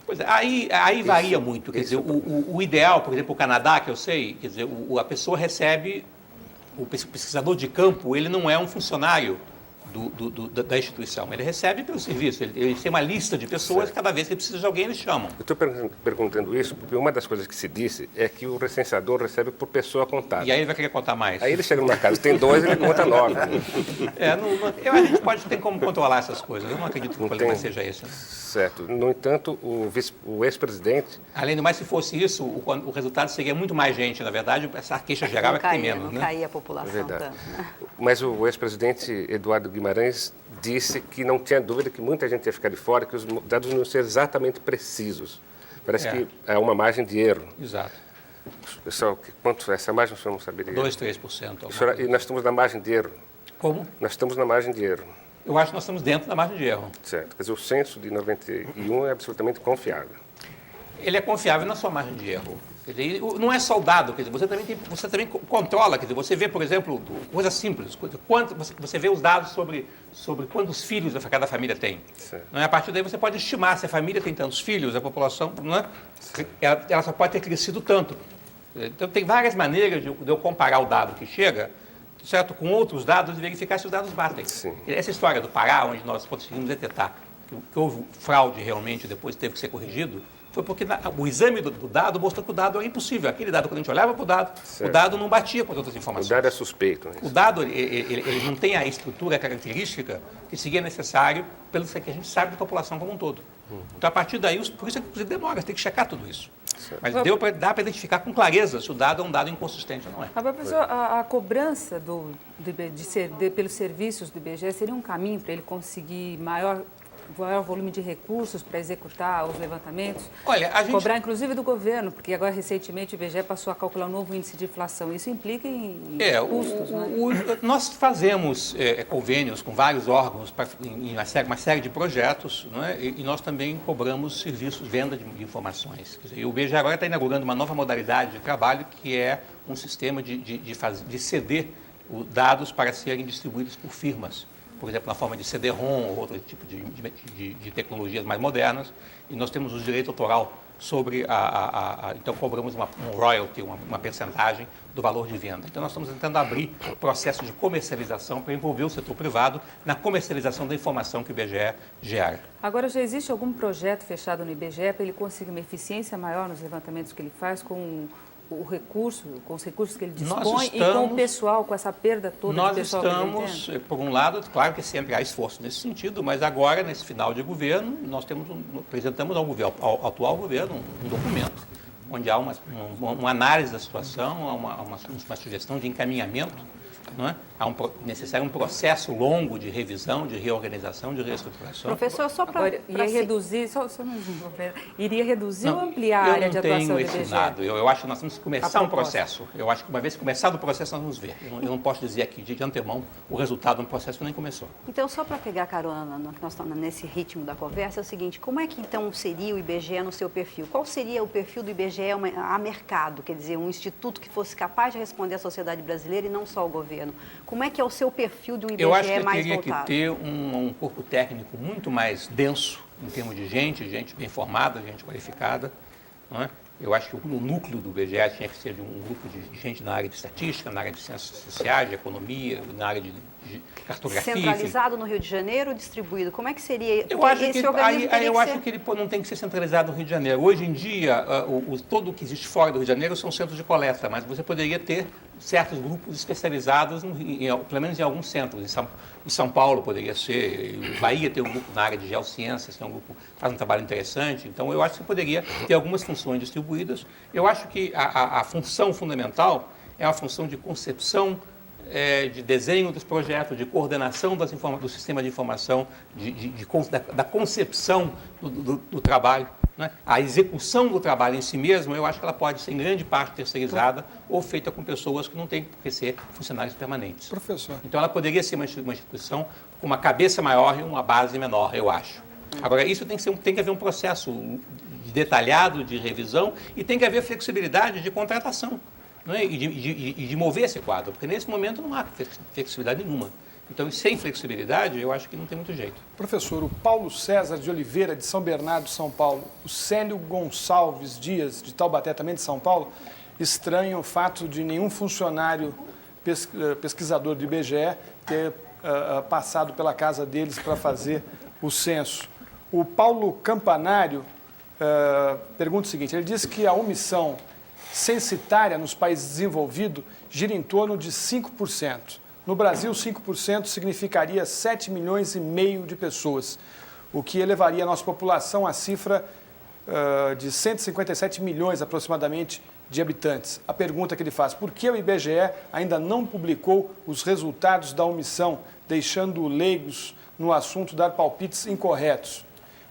Pois é, aí varia muito. Quer dizer, o ideal, por exemplo, o Canadá, que eu sei, quer dizer, a pessoa recebe, o pesquisador de campo, ele não é um funcionário da instituição, ele recebe pelo serviço, ele tem uma lista de pessoas, cada vez que precisa de alguém, eles chamam. Eu estou perguntando isso porque uma das coisas que se disse é que o recenseador recebe por pessoa contada. E aí ele vai querer contar mais. Aí ele chega numa casa, tem 2, ele conta 9. A gente tem como controlar essas coisas, eu não acredito que o problema seja esse. Né? Certo. No entanto, o ex-presidente... Além do mais, se fosse isso, o resultado seria muito mais gente. Na verdade, essa queixa geral é que tem menos. Não caía a população tanto. Né? Mas o ex-presidente Eduardo Guimarães disse que não tinha dúvida que muita gente ia ficar de fora, que os dados não iam ser exatamente precisos. Parece que há uma margem de erro. Exato. Pessoal, quanto essa margem o senhor não saberia? 2, 3%. E nós estamos na margem de erro. Como? Nós estamos na margem de erro. Eu acho que nós estamos dentro da margem de erro. Certo. Quer dizer, o censo de 91 é absolutamente confiável. Ele é confiável na sua margem de erro. Quer dizer, não é só o dado, quer dizer, você também controla, quer dizer, você vê, por exemplo, coisa simples, você vê os dados sobre quantos filhos cada família tem. Não é? A partir daí você pode estimar se a família tem tantos filhos, a população, não é? Ela só pode ter crescido tanto. Então tem várias maneiras de eu comparar o dado que chega, certo, com outros dados e verificar se os dados batem. Sim. Essa história do Pará, onde nós conseguimos detectar que houve fraude realmente, depois teve que ser corrigido, foi porque o exame do dado mostrou que o dado era impossível. Aquele dado, quando a gente olhava para o dado, o dado não batia com as outras informações. O dado é suspeito. Né? O dado ele não tem a estrutura característica que seria necessário pelo que a gente sabe da população como um todo. Então, a partir daí, por isso é que demora, tem que checar tudo isso. Mas dá para identificar com clareza se o dado é um dado inconsistente ou não é. Agora, professor, a cobrança pelos serviços do IBGE seria um caminho para ele conseguir maior volume de recursos para executar os levantamentos? Olha, a gente... Cobrar, inclusive, do governo, porque agora, recentemente, o IBGE passou a calcular um novo índice de inflação. Isso implica em custos, né? Nós fazemos convênios com vários órgãos em uma série de projetos, não é? E nós também cobramos serviços, venda de informações. Quer dizer, e o IBGE agora está inaugurando uma nova modalidade de trabalho, que é um sistema de ceder dados para serem distribuídos por firmas. Por exemplo, na forma de CD-ROM ou outro tipo de tecnologias mais modernas, e nós temos o direito autoral sobre então cobramos um royalty, uma percentagem do valor de venda. Então nós estamos tentando abrir o processo de comercialização para envolver o setor privado na comercialização da informação que o IBGE gera. Agora, já existe algum projeto fechado no IBGE para ele conseguir uma eficiência maior nos levantamentos que ele faz com os recursos que ele dispõe e com o pessoal, com essa perda toda de pessoal que ele tem? Nós estamos, por um lado, claro que sempre há esforço nesse sentido, mas agora, nesse final de governo, nós apresentamos ao atual governo um documento, onde há uma análise da situação, uma sugestão de encaminhamento, não é? necessário um processo longo de revisão, de reorganização, de reestruturação. Professor, só para... Agora, iria reduzir ou ampliar a área de atuação do Eu não IBGE? tenho esse dado. Eu acho que nós temos que começar um processo. Eu acho que uma vez começado o processo, nós vamos ver. Eu não posso dizer aqui de antemão o resultado de um processo que nem começou. Então, só para pegar carona no que nós estamos nesse ritmo da conversa, é o seguinte, como é que então seria o IBGE no seu perfil? Qual seria o perfil do IBGE a mercado, quer dizer, um instituto que fosse capaz de responder à sociedade brasileira e não só ao governo? Como é que é o seu perfil de um IBGE eu acho que mais teria voltado? que ter um corpo técnico muito mais denso em termos de gente bem formada, gente qualificada, não é? Eu acho que o núcleo do IBGE tinha que ser de um grupo de gente na área de estatística, na área de ciências sociais, de economia, na área de cartografia. Centralizado no Rio de Janeiro ou distribuído? Como é que seria Eu acho esse que, organismo? eu acho que ele não tem que ser centralizado no Rio de Janeiro. Hoje em dia, todo o que existe fora do Rio de Janeiro são centros de coleta, mas você poderia ter certos grupos especializados, pelo menos em alguns centros. Em São Paulo poderia ser, em Bahia tem um grupo na área de geociências, que é um grupo que faz um trabalho interessante. Então, eu acho que você poderia ter algumas funções distribuídas. Eu acho que a função fundamental é a função de concepção, de desenho dos projetos, de coordenação do sistema de informação, da concepção do trabalho. Né? A execução do trabalho em si mesmo, eu acho que ela pode ser em grande parte terceirizada ou feita com pessoas que não têm que ser funcionários permanentes. Professor. Então, ela poderia ser uma instituição com uma cabeça maior e uma base menor, eu acho. Agora, isso tem que haver um processo detalhado de revisão e tem que haver flexibilidade de contratação, não é? e de mover esse quadro, porque nesse momento não há flexibilidade nenhuma. Então, sem flexibilidade, eu acho que não tem muito jeito. Professor, o Paulo César de Oliveira, de São Bernardo, São Paulo, o Célio Gonçalves Dias, de Taubaté, também de São Paulo, estranham o fato de nenhum funcionário pesquisador do IBGE ter passado pela casa deles para fazer o censo. O Paulo Campanário pergunta o seguinte, ele diz que a omissão censitária nos países desenvolvidos gira em torno de 5%. No Brasil, 5% significaria 7 milhões e meio de pessoas, o que elevaria a nossa população à cifra de 157 milhões aproximadamente de habitantes. A pergunta que ele faz, por que o IBGE ainda não publicou os resultados da omissão, deixando leigos no assunto dar palpites incorretos?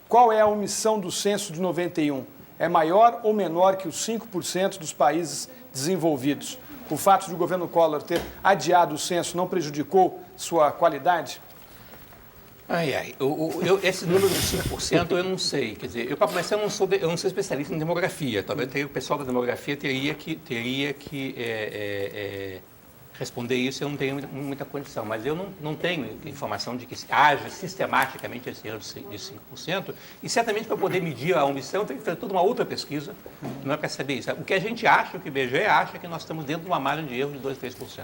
Qual é a omissão do censo de 91? É maior ou menor que os 5% dos países desenvolvidos? O fato de o governo Collor ter adiado o censo não prejudicou sua qualidade? Esse número de 5% eu não sei. Quer dizer, eu para começar, eu não sou especialista em demografia. Talvez o pessoal da demografia teria que responder isso, eu não tenho muita condição. Mas eu não tenho informação de que haja sistematicamente esse erro de 5%. E certamente para poder medir a omissão tem que fazer toda uma outra pesquisa, não é para saber isso. O que a gente acha, o que o IBGE acha, é que nós estamos dentro de uma margem de erro de 2%, 3%.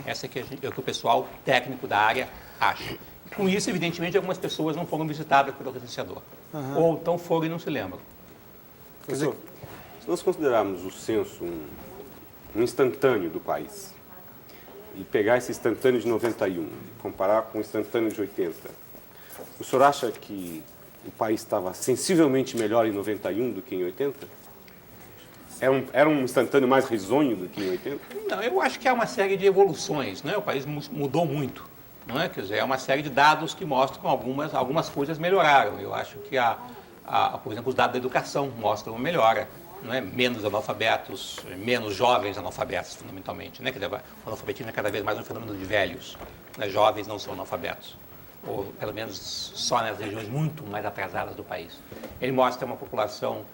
Essa é o que o pessoal técnico da área acha. Com isso, evidentemente, algumas pessoas não foram visitadas pelo recenseador. Ou então foram e não se lembram. Professor, se nós considerarmos o censo um instantâneo do país, e pegar esse instantâneo de 91 e comparar com o instantâneo de 80, o senhor acha que o país estava sensivelmente melhor em 91 do que em 80? Era um instantâneo mais risonho do que em 80? Não, eu acho que há uma série de evoluções, né? O país mudou muito, não é? Quer dizer, é uma série de dados que mostram que algumas coisas melhoraram. Eu acho que, por exemplo, os dados da educação mostram uma melhora. Não é? Menos analfabetos, menos jovens analfabetos, fundamentalmente. Né? Quer dizer, o analfabetismo é cada vez mais um fenômeno de velhos. Né? Jovens não são analfabetos, ou pelo menos só nas regiões muito mais atrasadas do país. Ele mostra uma população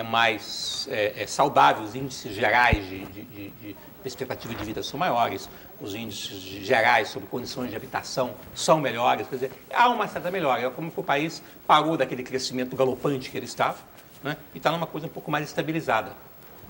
mais saudável, os índices gerais de expectativa de vida são maiores, os índices gerais sobre condições de habitação são melhores. Quer dizer, há uma certa melhora. É como que o país parou daquele crescimento galopante que ele estava, né? E está numa coisa um pouco mais estabilizada.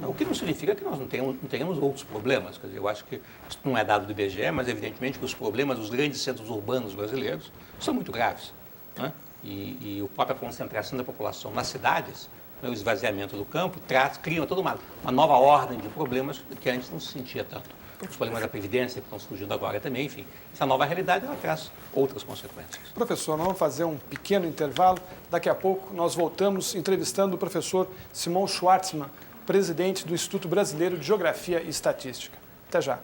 O que não significa que nós não tenhamos outros problemas. Quer dizer, eu acho que isso não é dado do IBGE, mas evidentemente que os problemas dos grandes centros urbanos brasileiros são muito graves. Né? E a própria concentração da população nas cidades, né, o esvaziamento do campo, cria toda uma nova ordem de problemas que antes não se sentia tanto. Os problemas da Previdência que estão surgindo agora também, enfim. Essa nova realidade ela traz outras consequências. Professor, nós vamos fazer um pequeno intervalo. Daqui a pouco nós voltamos entrevistando o professor Simon Schwartzman, presidente do Instituto Brasileiro de Geografia e Estatística. Até já.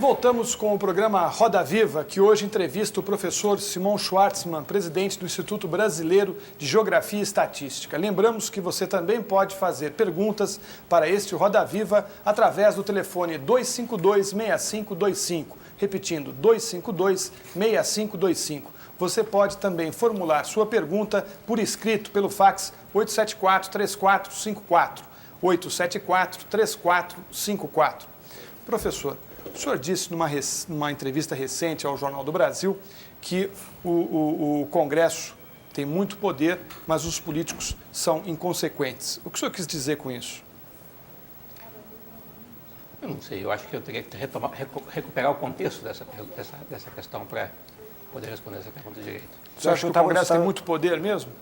voltamos com o programa Roda Viva, que hoje entrevista o professor Simon Schwartzman, presidente do Instituto Brasileiro de Geografia e Estatística. Lembramos que você também pode fazer perguntas para este Roda Viva através do telefone 252-6525, repetindo, 252-6525. Você pode também formular sua pergunta por escrito pelo fax 874-3454, 874-3454. Professor, o senhor disse numa entrevista recente ao Jornal do Brasil que o Congresso tem muito poder, mas os políticos são inconsequentes. O que o senhor quis dizer com isso? Eu não sei, eu acho que eu teria que recuperar o contexto dessa questão para poder responder essa pergunta direito. O senhor acha que o Congresso tem muito poder mesmo?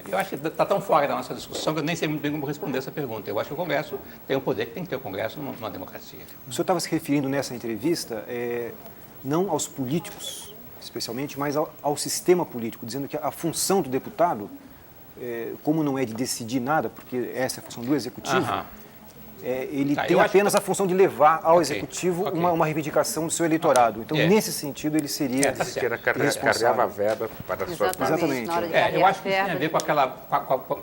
Eu acho que está tão fora da nossa discussão que eu nem sei muito bem como responder essa pergunta. Eu acho que o Congresso tem o poder que tem que ter o Congresso numa democracia. O senhor estava se referindo nessa entrevista não aos políticos, especialmente, mas ao sistema político, dizendo que a função do deputado, como não é de decidir nada, porque essa é a função do Executivo, ele tem apenas a função de levar ao Executivo uma reivindicação do seu eleitorado. Então, nesse sentido, ele seria carregava a verba para as suas bases. Exatamente. Eu acho que isso tem a ver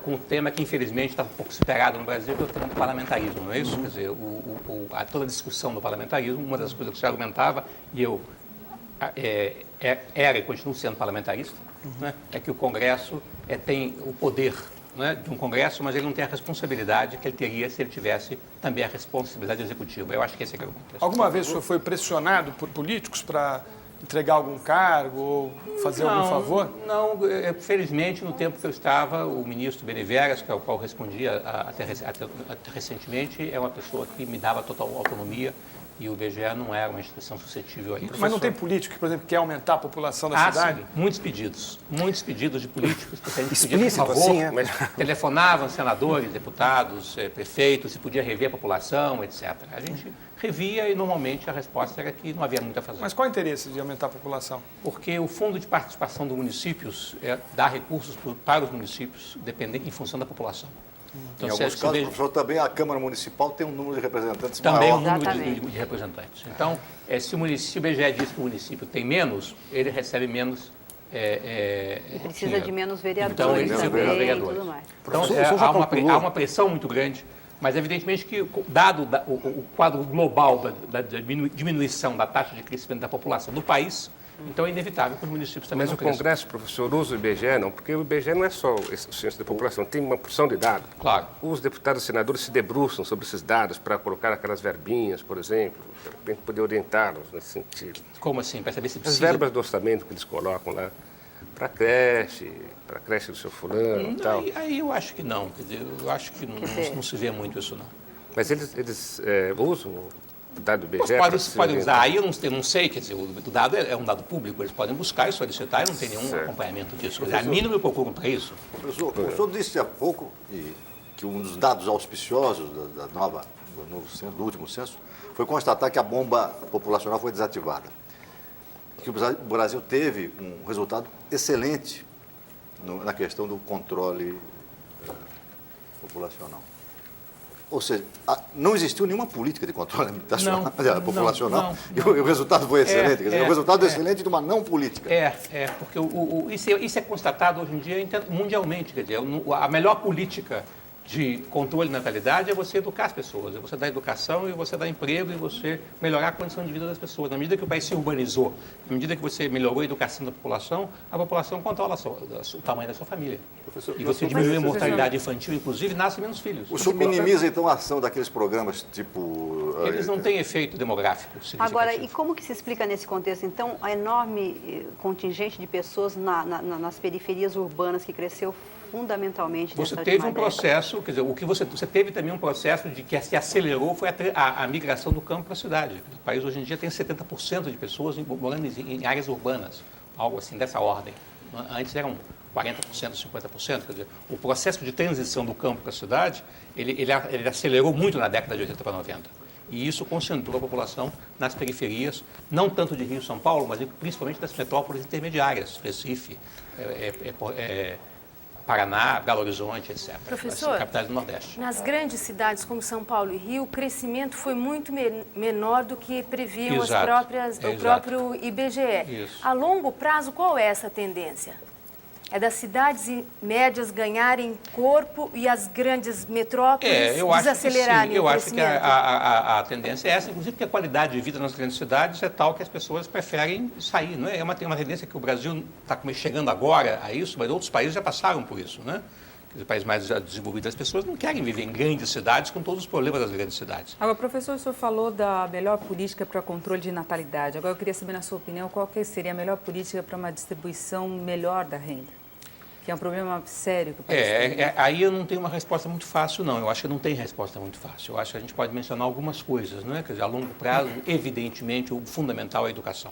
com o tema que, infelizmente, está um pouco superado no Brasil, que é o tema do parlamentarismo, não é isso? Quer dizer, toda a discussão do parlamentarismo, uma das coisas que se argumentava, e eu era e continuo sendo parlamentarista, né, é que o Congresso tem o poder, né, de um Congresso, mas ele não tem a responsabilidade que ele teria se ele tivesse também a responsabilidade executiva. Eu acho que esse é o contexto. Alguma vez o senhor foi pressionado por políticos para entregar algum cargo ou fazer algum favor? Não, felizmente, no tempo que eu estava, o ministro Beneveras, que é o qual respondia até recentemente, é uma pessoa que me dava total autonomia. E o IBGE não era uma instituição suscetível a isso. Mas não tem político que, por exemplo, quer aumentar a população da cidade? Sim, muitos pedidos de políticos, porque a gente pedia, por favor, assim, mas telefonavam senadores, deputados, prefeitos, se podia rever a população, etc. A gente revia e, normalmente, a resposta era que não havia muito a fazer. Mas qual o interesse de aumentar a população? Porque o Fundo de Participação dos Municípios dá recursos para os municípios em função da população. Então, em alguns casos, professor, também a Câmara Municipal tem um número de representantes maior. Também um número de representantes. Então, se o BGE diz que o município tem menos, ele recebe menos precisa dinheiro. de menos vereadores então, ele precisa de menos também vereadores. e tudo mais. Então, há uma pressão muito grande, mas evidentemente que, dado o quadro global da diminuição da taxa de crescimento da população do país, então é inevitável que os municípios também Mas o Congresso, professor, usa o IBGE, não? Porque o IBGE não é só o censo da população, tem uma porção de dados. Claro. Os deputados e senadores se debruçam sobre esses dados para colocar aquelas verbinhas, por exemplo, para poder orientá-los nesse sentido. Como assim? Para saber se precisa... As verbas do orçamento que eles colocam lá, para a creche do seu fulano e tal. Aí eu acho que não, quer dizer, eu acho que não se vê muito isso, não. Mas eles usam o dado do IBGE? Podem usar. Aí eu não sei, quer dizer, o dado é um dado público, eles podem buscar e solicitar, e não tem nenhum acompanhamento disso. A mínimo me procuram para isso. Professor, o senhor disse há pouco que um dos dados auspiciosos do último censo foi constatar que a bomba populacional foi desativada. Que o Brasil teve um resultado excelente na questão do controle populacional. Ou seja, não existiu nenhuma política de controle populacional e o resultado foi excelente. Quer dizer, o resultado excelente de uma não política. Porque isso é constatado hoje em dia mundialmente. Quer dizer, a melhor política de controle de natalidade é você educar as pessoas, é você dar educação e você dar emprego e você melhorar a condição de vida das pessoas. Na medida que o país se urbanizou, na medida que você melhorou a educação da população, a população controla o tamanho da sua família. E você diminui a mortalidade infantil, inclusive, nasce menos filhos. O senhor minimiza, então, a ação daqueles programas tipo... Eles não têm efeito demográfico significativo. Agora, e como que se explica nesse contexto, então, a enorme contingente de pessoas nas periferias urbanas que cresceu fundamentalmente você teve um processo, quer dizer, o que você teve também um processo de que se acelerou foi a migração do campo para a cidade. O país hoje em dia tem 70% de pessoas morando em áreas urbanas, algo assim dessa ordem. Antes eram 40%, 50%, quer dizer, o processo de transição do campo para a cidade, ele acelerou muito na década de 80 para 90. E isso concentrou a população nas periferias, não tanto de Rio e São Paulo, mas principalmente das metrópoles intermediárias, Recife, Paraná, Belo Horizonte, etc. Professor, As capitais do Nordeste. nas grandes cidades como São Paulo e Rio, o crescimento foi muito menor do que previam o próprio IBGE. Isso. A longo prazo, qual é essa tendência? É das cidades médias ganharem corpo e as grandes metrópoles desacelerarem o crescimento? Eu acho que a tendência é essa, inclusive porque a qualidade de vida nas grandes cidades é tal que as pessoas preferem sair. Não é? É uma tendência que o Brasil está chegando agora a isso, mas outros países já passaram por isso. Né? Os países mais desenvolvidos, as pessoas não querem viver em grandes cidades com todos os problemas das grandes cidades. Agora, professor, o senhor falou da melhor política para o controle de natalidade. Agora, eu queria saber, na sua opinião, qual que seria a melhor política para uma distribuição melhor da renda? Que é um problema sério que o país tem. Aí eu não tenho uma resposta muito fácil, não. Eu acho que não tem resposta muito fácil. Eu acho que a gente pode mencionar algumas coisas, não é? Quer dizer, a longo prazo, evidentemente, o fundamental é a educação.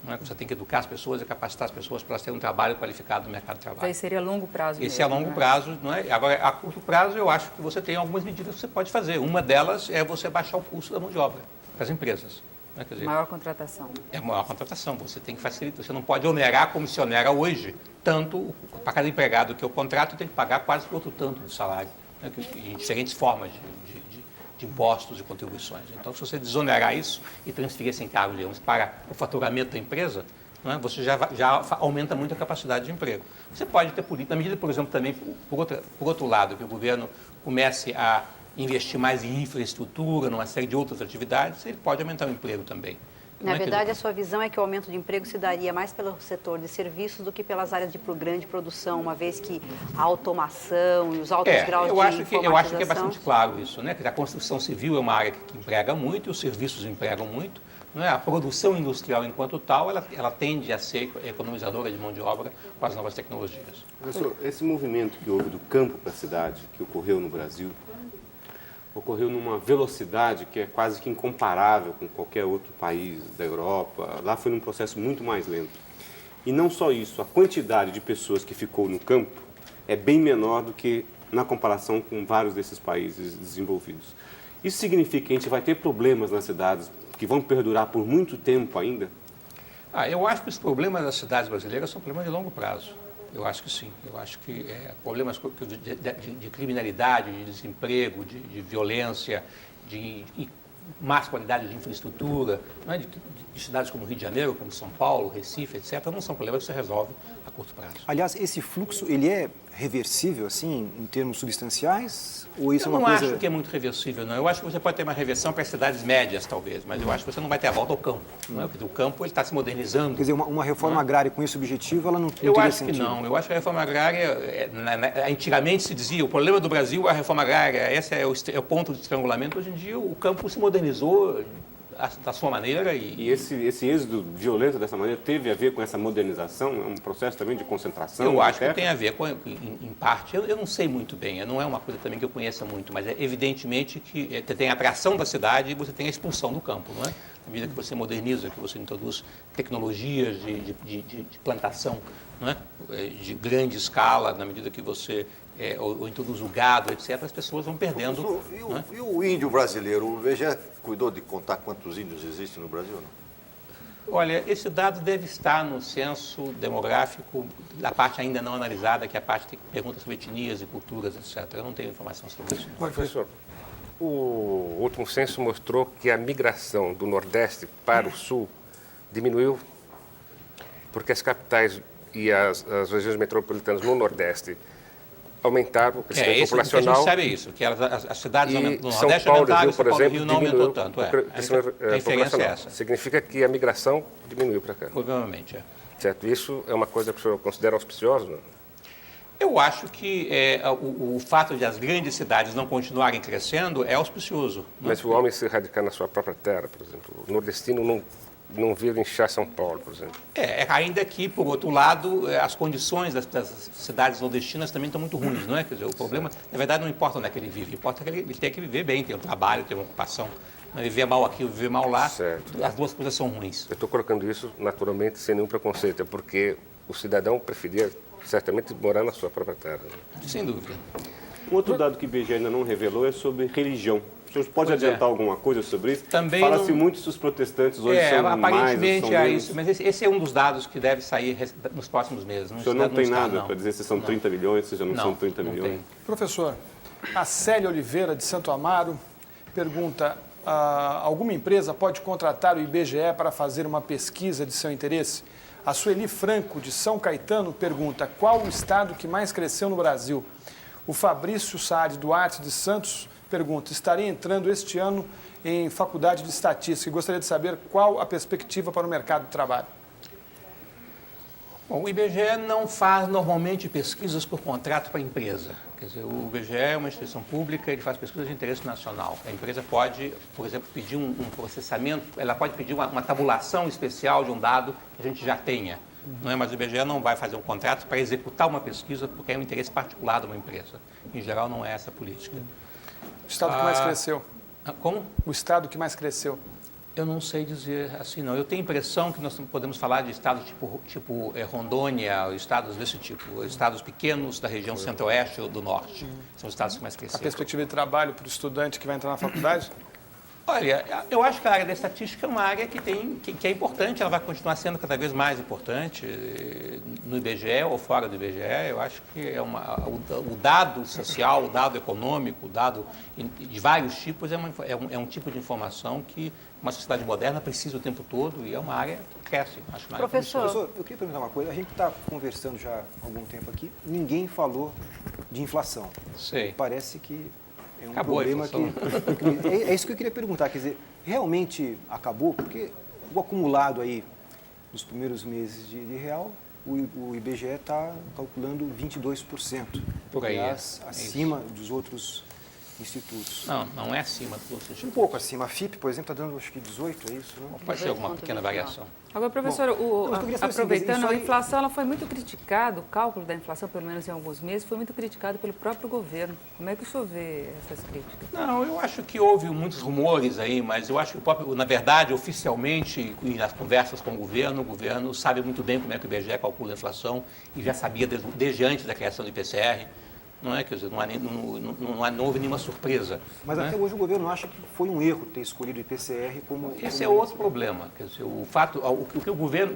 Não é? Você tem que educar as pessoas e capacitar as pessoas para elas terem um trabalho qualificado no mercado de trabalho. Aí seria a longo prazo. Esse é a longo prazo, não é? Agora, a curto prazo, eu acho que você tem algumas medidas que você pode fazer. Uma delas é você baixar o custo da mão de obra para as empresas. Quer dizer, maior contratação. É maior contratação. Você tem que facilitar. Você não pode onerar como se onera hoje. Tanto, para cada empregado que eu contrato, tem que pagar quase outro tanto de salário. Né? Em diferentes formas de impostos e contribuições. Então, se você desonerar isso e transferir esse encargo, digamos, para o faturamento da empresa, né, você já aumenta muito a capacidade de emprego. Você pode ter política, na medida, por exemplo, também, por outro lado, que o governo comece a investir mais em infraestrutura, numa série de outras atividades, ele pode aumentar o emprego também. Na verdade, a sua visão é que o aumento de emprego se daria mais pelo setor de serviços do que pelas áreas de grande produção, uma vez que a automação e os altos graus de informatização... Eu acho que é bastante claro isso, né? Que a construção civil é uma área que emprega muito, e os serviços empregam muito. Não é? A produção industrial, enquanto tal, ela tende a ser economizadora de mão de obra com as novas tecnologias. Professor, esse movimento que houve do campo para a cidade, que ocorreu no Brasil, ocorreu numa velocidade que é quase que incomparável com qualquer outro país da Europa. Lá foi num processo muito mais lento. E não só isso, a quantidade de pessoas que ficou no campo é bem menor do que na comparação com vários desses países desenvolvidos. Isso significa que a gente vai ter problemas nas cidades que vão perdurar por muito tempo ainda? Eu acho que os problemas das cidades brasileiras são problemas de longo prazo. Eu acho que sim. Eu acho que problemas de criminalidade, de desemprego, de violência, de má qualidade de infraestrutura, não é? de cidades como Rio de Janeiro, como São Paulo, Recife, etc., não são problemas que você resolve a curto prazo. Aliás, esse fluxo, ele é reversível, assim, em termos substanciais? Ou isso eu é uma não coisa... acho que é muito reversível, não. Eu acho que você pode ter uma reversão para as cidades médias, talvez, mas eu acho que você não vai ter a volta ao campo. Não é? Porque o campo está se modernizando. Quer dizer, uma reforma agrária com esse objetivo, ela não eu teria acho sentido? Que não. Eu acho que a reforma agrária, antigamente se dizia, o problema do Brasil é a reforma agrária, esse é o ponto de estrangulamento. Hoje em dia, o campo se modernizou da sua maneira. E esse êxodo violento dessa maneira teve a ver com essa modernização? É um processo também de concentração? Eu acho que tem a ver com, em parte, eu não sei muito bem, não é uma coisa também que eu conheça muito, mas é evidentemente que tem a atração da cidade e você tem a expulsão do campo, não é? À medida que você moderniza, que você introduz tecnologias de plantação, não é? De grande escala, na medida que você ou introduz o gado, etc., as pessoas vão perdendo. E o índio brasileiro? O IBGE cuidou de contar quantos índios existem no Brasil, não? Olha, esse dado deve estar no censo demográfico, da parte ainda não analisada, que é a parte que pergunta sobre etnias e culturas, etc. Eu não tenho informação sobre isso. Professor, o último censo mostrou que a migração do Nordeste para o Sul diminuiu porque as capitais e as regiões metropolitanas no Nordeste aumentaram o crescimento populacional. A gente sabe isso, que as cidades no São Nordeste Paulo aumentaram, Rio, por exemplo, Rio não aumentou tanto. A diferença é essa. Significa que a migração diminuiu para cá. Provavelmente, Certo. Isso é uma coisa que o senhor considera auspiciosa? Não? Eu acho que o fato de as grandes cidades não continuarem crescendo é auspicioso. Mas se o homem se radicar na sua própria terra, por exemplo, o nordestino não vive inchar São Paulo, por exemplo. Ainda que, por outro lado, as condições das cidades nordestinas também estão muito ruins, não é? Quer dizer, o problema, na verdade, não importa onde é que ele vive, importa que ele tem que viver bem, ter um trabalho, ter uma ocupação. Viver mal aqui ou viver mal lá, certo. As duas coisas são ruins. Eu estou colocando isso, naturalmente, sem nenhum preconceito, é porque o cidadão preferia, certamente, morar na sua própria terra. Né? Sem dúvida. Um outro dado que o IBGE ainda não revelou é sobre religião, senhor pode adiantar alguma coisa sobre isso? Também Fala-se não... muito se os protestantes hoje são aparentemente mais, é isso, mas esse é um dos dados que deve sair nos próximos meses. O senhor não tem nada para dizer se são 30 milhões, se já não são 30 milhões? Tem. Professor, a Célia Oliveira, de Santo Amaro, pergunta: alguma empresa pode contratar o IBGE para fazer uma pesquisa de seu interesse? A Sueli Franco, de São Caetano, pergunta: qual o estado que mais cresceu no Brasil? O Fabrício Saad Duarte, de Santos, pergunta: estarei entrando este ano em faculdade de estatística e gostaria de saber qual a perspectiva para o mercado de trabalho. Bom, o IBGE não faz normalmente pesquisas por contrato para a empresa. Quer dizer, o IBGE é uma instituição pública, ele faz pesquisas de interesse nacional. A empresa pode, por exemplo, pedir um processamento, ela pode pedir uma tabulação especial de um dado que a gente já tenha. Não é? Mas o IBGE não vai fazer um contrato para executar uma pesquisa porque é um interesse particular de uma empresa. Em geral, não é essa a política. O estado que mais cresceu? Como? O estado que mais cresceu? Eu não sei dizer assim, não. Eu tenho a impressão que nós podemos falar de estados tipo Rondônia, estados desse tipo, estados pequenos da região centro-oeste ou do norte. São os estados que mais A cresceram. perspectiva de trabalho para o estudante que vai entrar na faculdade? Olha, eu acho que a área da estatística é uma área que é importante, ela vai continuar sendo cada vez mais importante no IBGE ou fora do IBGE. Eu acho que o dado social, o dado econômico, o dado de vários tipos é um tipo de informação que uma sociedade moderna precisa o tempo todo e é uma área que cresce. Acho uma área Professor, eu queria perguntar uma coisa. A gente está conversando já há algum tempo aqui, ninguém falou de inflação. Sei. Parece que é um Acabou problema que... É isso que eu queria perguntar, quer dizer, realmente acabou? Porque o acumulado aí nos primeiros meses de real, o IBGE está calculando 22%. Por aí, aliás, acima dos outros institutos. Não é acima dos outros institutos. Um pouco acima. A FIP, por exemplo, está dando acho que 18, é isso? Não? Pode ser alguma pequena variação. Agora, professor, aproveitando, a inflação ela foi muito criticada, o cálculo da inflação, pelo menos em alguns meses, foi muito criticado pelo próprio governo. Como é que o senhor vê essas críticas? Não, eu acho que houve muitos rumores aí, mas eu acho que, na verdade, oficialmente, e nas conversas com o governo sabe muito bem como é que o IBGE calcula a inflação e já sabia desde antes da criação do IPCR. Não é, quer dizer, não houve nenhuma surpresa. Mas até hoje o governo acha que foi um erro ter escolhido o IPCR como... Esse é outro problema. Quer dizer,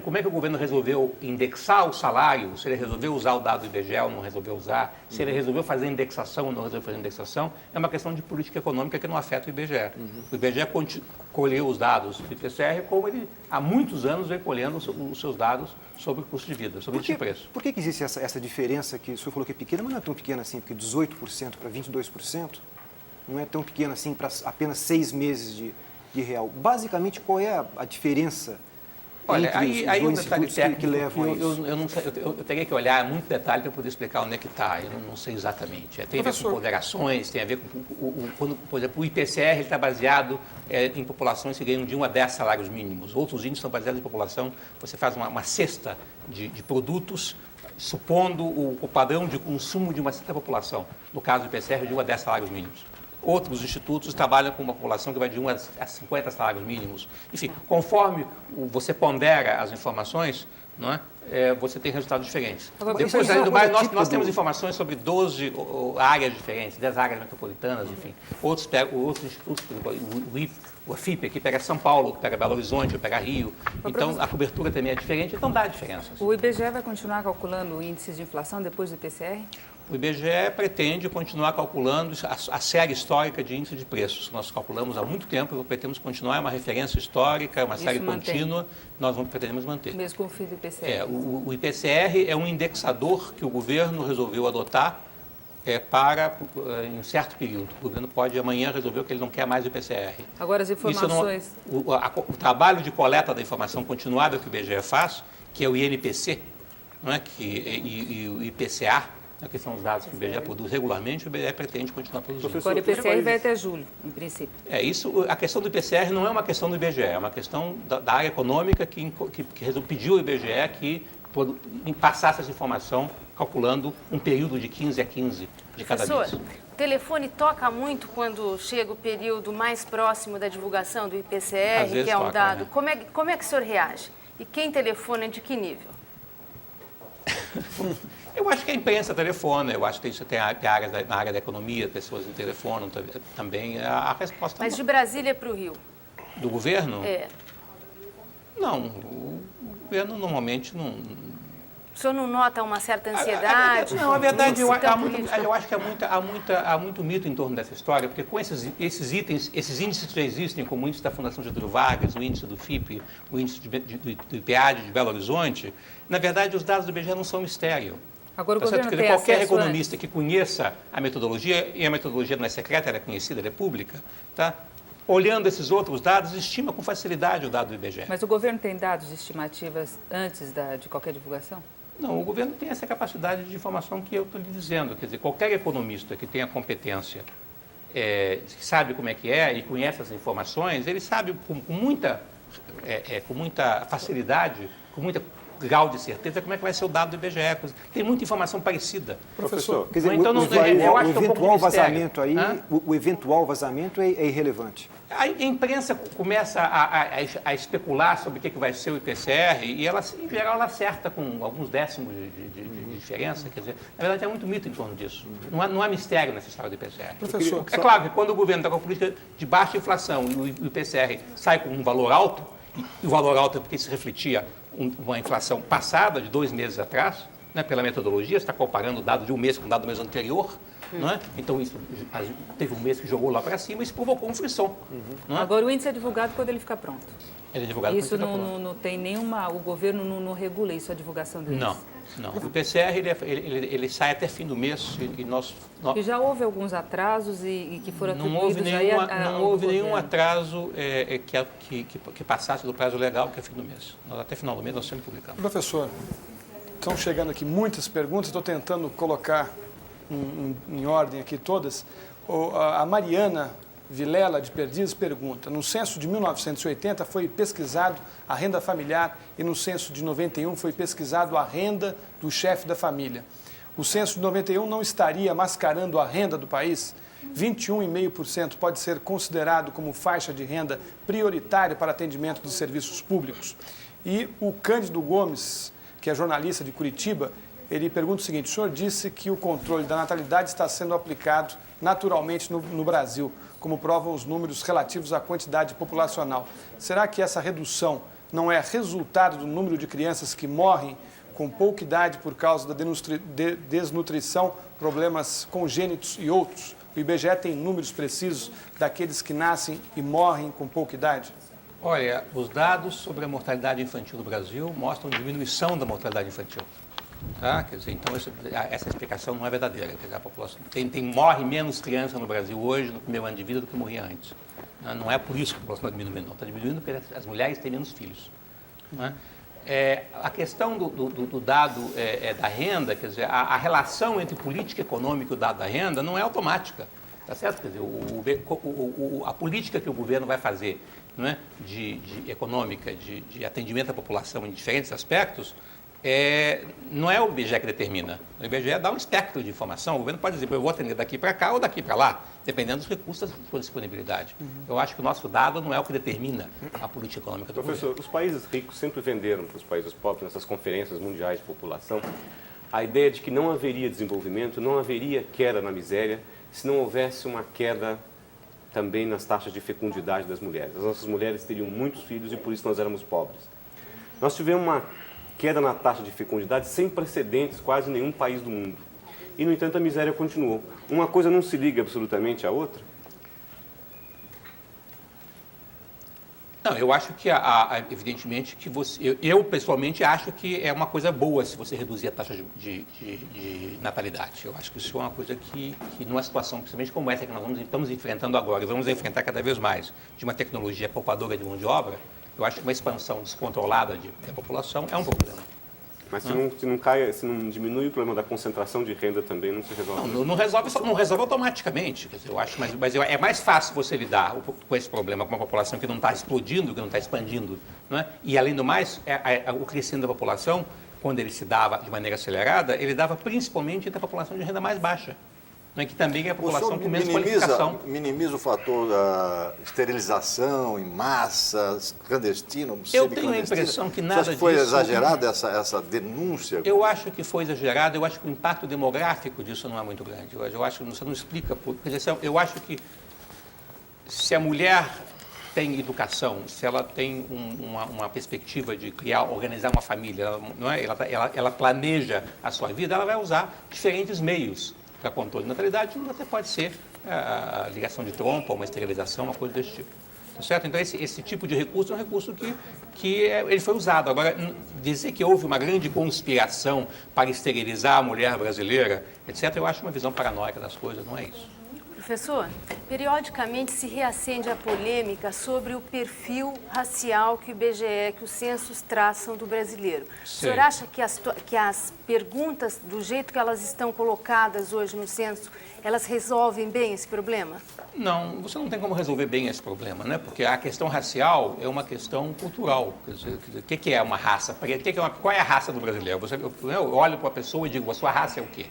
como é que o governo resolveu indexar o salário, se ele resolveu usar o dado do IBGE ou não resolveu usar, se ele resolveu fazer indexação ou não resolveu fazer indexação, é uma questão de política econômica que não afeta o IBGE. O IBGE colheu os dados do IPCR como ele há muitos anos vem colhendo os seus dados sobre o custo de vida, sobre esse preço. Por que existe essa diferença que o senhor falou que é pequena, mas não é tão pequena assim, porque 18% para 22% não é tão pequena assim para apenas 6 meses de real. Basicamente, qual é a diferença entre os dois institutos que levam a isso? Eu teria que olhar muito detalhe para poder explicar onde é que está, eu não sei exatamente. Tem a ver com ponderações, tem a ver com, por exemplo, o IPCR está baseado em populações que ganham de 1 a 10 salários mínimos. Outros índices são baseados em população, você faz uma cesta de produtos, supondo o padrão de consumo de uma certa população. No caso do IPCR, de 1 a 10 salários mínimos. Outros institutos trabalham com uma população que vai de 1 a 50 salários mínimos. Enfim, conforme você pondera as informações, não é? Você tem resultados diferentes. Depois, ainda mais, nós temos informações sobre 12 áreas diferentes, 10 áreas metropolitanas, enfim. Outros institutos, o FIP aqui pega São Paulo, pega Belo Horizonte, pega Rio. Então, a cobertura também é diferente, então dá diferenças. O IBGE vai continuar calculando índices de inflação depois do IPCR? O IBGE pretende continuar calculando a série histórica de índice de preços. Nós calculamos há muito tempo e pretendemos continuar, é uma referência histórica, uma série contínua, nós pretendemos manter. Mesmo com o fim do IPCR? O IPCR é um indexador que o governo resolveu adotar para em um certo período. O governo pode amanhã resolver que ele não quer mais o IPCR. Agora as informações... O trabalho de coleta da informação continuada que o IBGE faz, que é o INPC, não é? E o IPCA, que são os dados que o IBGE produz regularmente, o IBGE pretende continuar produzindo. Agora o IPCR vai até julho, em princípio. A questão do IPCR não é uma questão do IBGE, é uma questão da área econômica que pediu ao IBGE que passasse essa informação calculando um período de 15 a 15 de cada mês. O telefone toca muito quando chega o período mais próximo da divulgação do IPCR, que é um dado. Né? Como é que o senhor reage? E quem telefona de que nível? Eu acho que a imprensa telefona, eu acho que tem áreas na área da economia, pessoas que telefonam também. A resposta Mas de Brasília para o Rio? do governo? É. Não, o governo normalmente não... O senhor não nota uma certa ansiedade? Não, a verdade, eu Cita acho que há muito mito em torno dessa história, porque com esses itens, esses índices que já existem, como o índice da Fundação Getúlio Vargas, o índice do FIPE, o índice do IPEAD de Belo Horizonte, na verdade, os dados do IBGE não são mistério. Agora, o Tá certo? governo Quer dizer, tem qualquer acesso economista que conheça a metodologia, e a metodologia não é secreta, ela é conhecida, ela é pública, tá? Olhando esses outros dados, estima com facilidade o dado do IBGE. Mas o governo tem dados de estimativas antes de qualquer divulgação? Não, o governo tem essa capacidade de informação que eu estou lhe dizendo. Quer dizer, qualquer economista que tenha competência, que sabe como é que é e conhece essas informações, ele sabe com muita facilidade, com muita grau de certeza como é que vai ser o dado do IBGE. Tem muita informação parecida. Professor, Quer dizer, Então, o acho que é um pouco eventual de mistério. vazamento aí, Hã? o eventual vazamento é irrelevante. A imprensa começa a especular sobre o que vai ser o IPCR e, ela, em geral, ela acerta com alguns décimos de diferença. Quer dizer, na verdade, há muito mito em torno disso. Não há mistério nessa história do IPCR. Professor, É claro que quando o governo está com a política de baixa inflação e o IPCR sai com um valor alto, e o valor alto é porque se refletia uma inflação passada, de 2 meses atrás, né, pela metodologia, você está comparando o dado de um mês com o dado do mês anterior, não é? Então, isso, teve um mês que jogou lá para cima e isso provocou um frisson. Não é? Agora, o índice é divulgado quando ele fica pronto. Ele é divulgado Isso quando fica pronto. não tem nenhuma... O governo não regula isso, a divulgação do índice? Não. O PCR, ele sai até fim do mês e nós... E já houve alguns atrasos e que foram Não atribuídos houve ao nenhum governo. atraso que passasse do prazo legal, que é fim do mês. Até final do mês nós sempre publicamos. Professor, estão chegando aqui muitas perguntas, estou tentando colocar em ordem aqui todas. A Mariana Vilela de Perdizes pergunta: no censo de 1980 foi pesquisado a renda familiar e no censo de 91 foi pesquisado a renda do chefe da família. O censo de 91 não estaria mascarando a renda do país? 21,5% pode ser considerado como faixa de renda prioritária para atendimento de serviços públicos. E o Cândido Gomes, que é jornalista de Curitiba, ele pergunta o seguinte: o senhor disse que o controle da natalidade está sendo aplicado naturalmente no Brasil, como provam os números relativos à quantidade populacional. Será que essa redução não é resultado do número de crianças que morrem com pouca idade por causa da desnutrição, problemas congênitos e outros? O IBGE tem números precisos daqueles que nascem e morrem com pouca idade? Olha, os dados sobre a mortalidade infantil do Brasil mostram diminuição da mortalidade infantil. Tá? Quer dizer, então, essa explicação não é verdadeira. Quer dizer, a população morre menos criança no Brasil hoje, no primeiro ano de vida, do que morria antes. Não é por isso que a população está diminuindo, não. Está diminuindo porque as mulheres têm menos filhos. Não é? A questão do dado da renda, quer dizer, a relação entre política econômica e o dado da renda não é automática. Tá certo? Quer dizer, a política que o governo vai fazer, não é? de econômica, de atendimento à população em diferentes aspectos, não é o IBGE que determina. O IBGE dá um espectro de informação. O governo pode dizer: eu vou atender daqui para cá ou daqui para lá, dependendo dos recursos da sua disponibilidade. Eu acho que o nosso dado não é o que determina a política econômica do Professor, governo. os países ricos sempre venderam para os países pobres, nessas conferências mundiais de população, a ideia de que não haveria desenvolvimento, não haveria queda na miséria, se não houvesse uma queda também nas taxas de fecundidade das mulheres. As nossas mulheres teriam muitos filhos e por isso nós éramos pobres. Nós tivemos uma queda na taxa de fecundidade sem precedentes, quase em nenhum país do mundo. E, no entanto, a miséria continuou. Uma coisa não se liga absolutamente à outra? Não, eu acho que, evidentemente, que eu pessoalmente acho que é uma coisa boa se você reduzir a taxa de natalidade. Eu acho que isso é uma coisa que numa situação, principalmente como essa que nós estamos enfrentando agora, e vamos enfrentar cada vez mais, de uma tecnologia poupadora de mão de obra, eu acho que uma expansão descontrolada da população é um problema. Mas se não diminui o problema da concentração de renda também, não se resolve. Não resolve automaticamente. Quer dizer, eu acho, mas é mais fácil você lidar com esse problema com uma população que não está explodindo, que não está expandindo. Não é? E, além do mais, o crescimento da população, quando ele se dava de maneira acelerada, ele dava principalmente entre a população de renda mais baixa. não é que também é a O população senhor com menos qualificação. minimiza o fator da esterilização em massa, clandestino, Eu tenho a impressão que nada disso... Foi exagerada essa denúncia? Eu acho que foi exagerado, eu acho que o impacto demográfico disso não é muito grande. Eu acho que você não explica... Eu acho que se a mulher tem educação, se ela tem uma perspectiva de organizar uma família, não é? Ela planeja a sua vida, ela vai usar diferentes meios para controle de natalidade, até pode ser a ligação de trompa, uma esterilização, uma coisa desse tipo. Tá certo? Então, esse tipo de recurso é um recurso que ele foi usado. Agora, dizer que houve uma grande conspiração para esterilizar a mulher brasileira, etc., eu acho uma visão paranoica das coisas, não é isso. Professor, periodicamente se reacende a polêmica sobre o perfil racial que o IBGE, que os censos traçam do brasileiro. O senhor acha que as perguntas, do jeito que elas estão colocadas hoje no censo, elas resolvem bem esse problema? Não, você não tem como resolver bem esse problema, né? Porque a questão racial é uma questão cultural. Quer dizer, o que é uma raça? Qual é a raça do brasileiro? Eu olho para a pessoa e digo, a sua raça é o quê?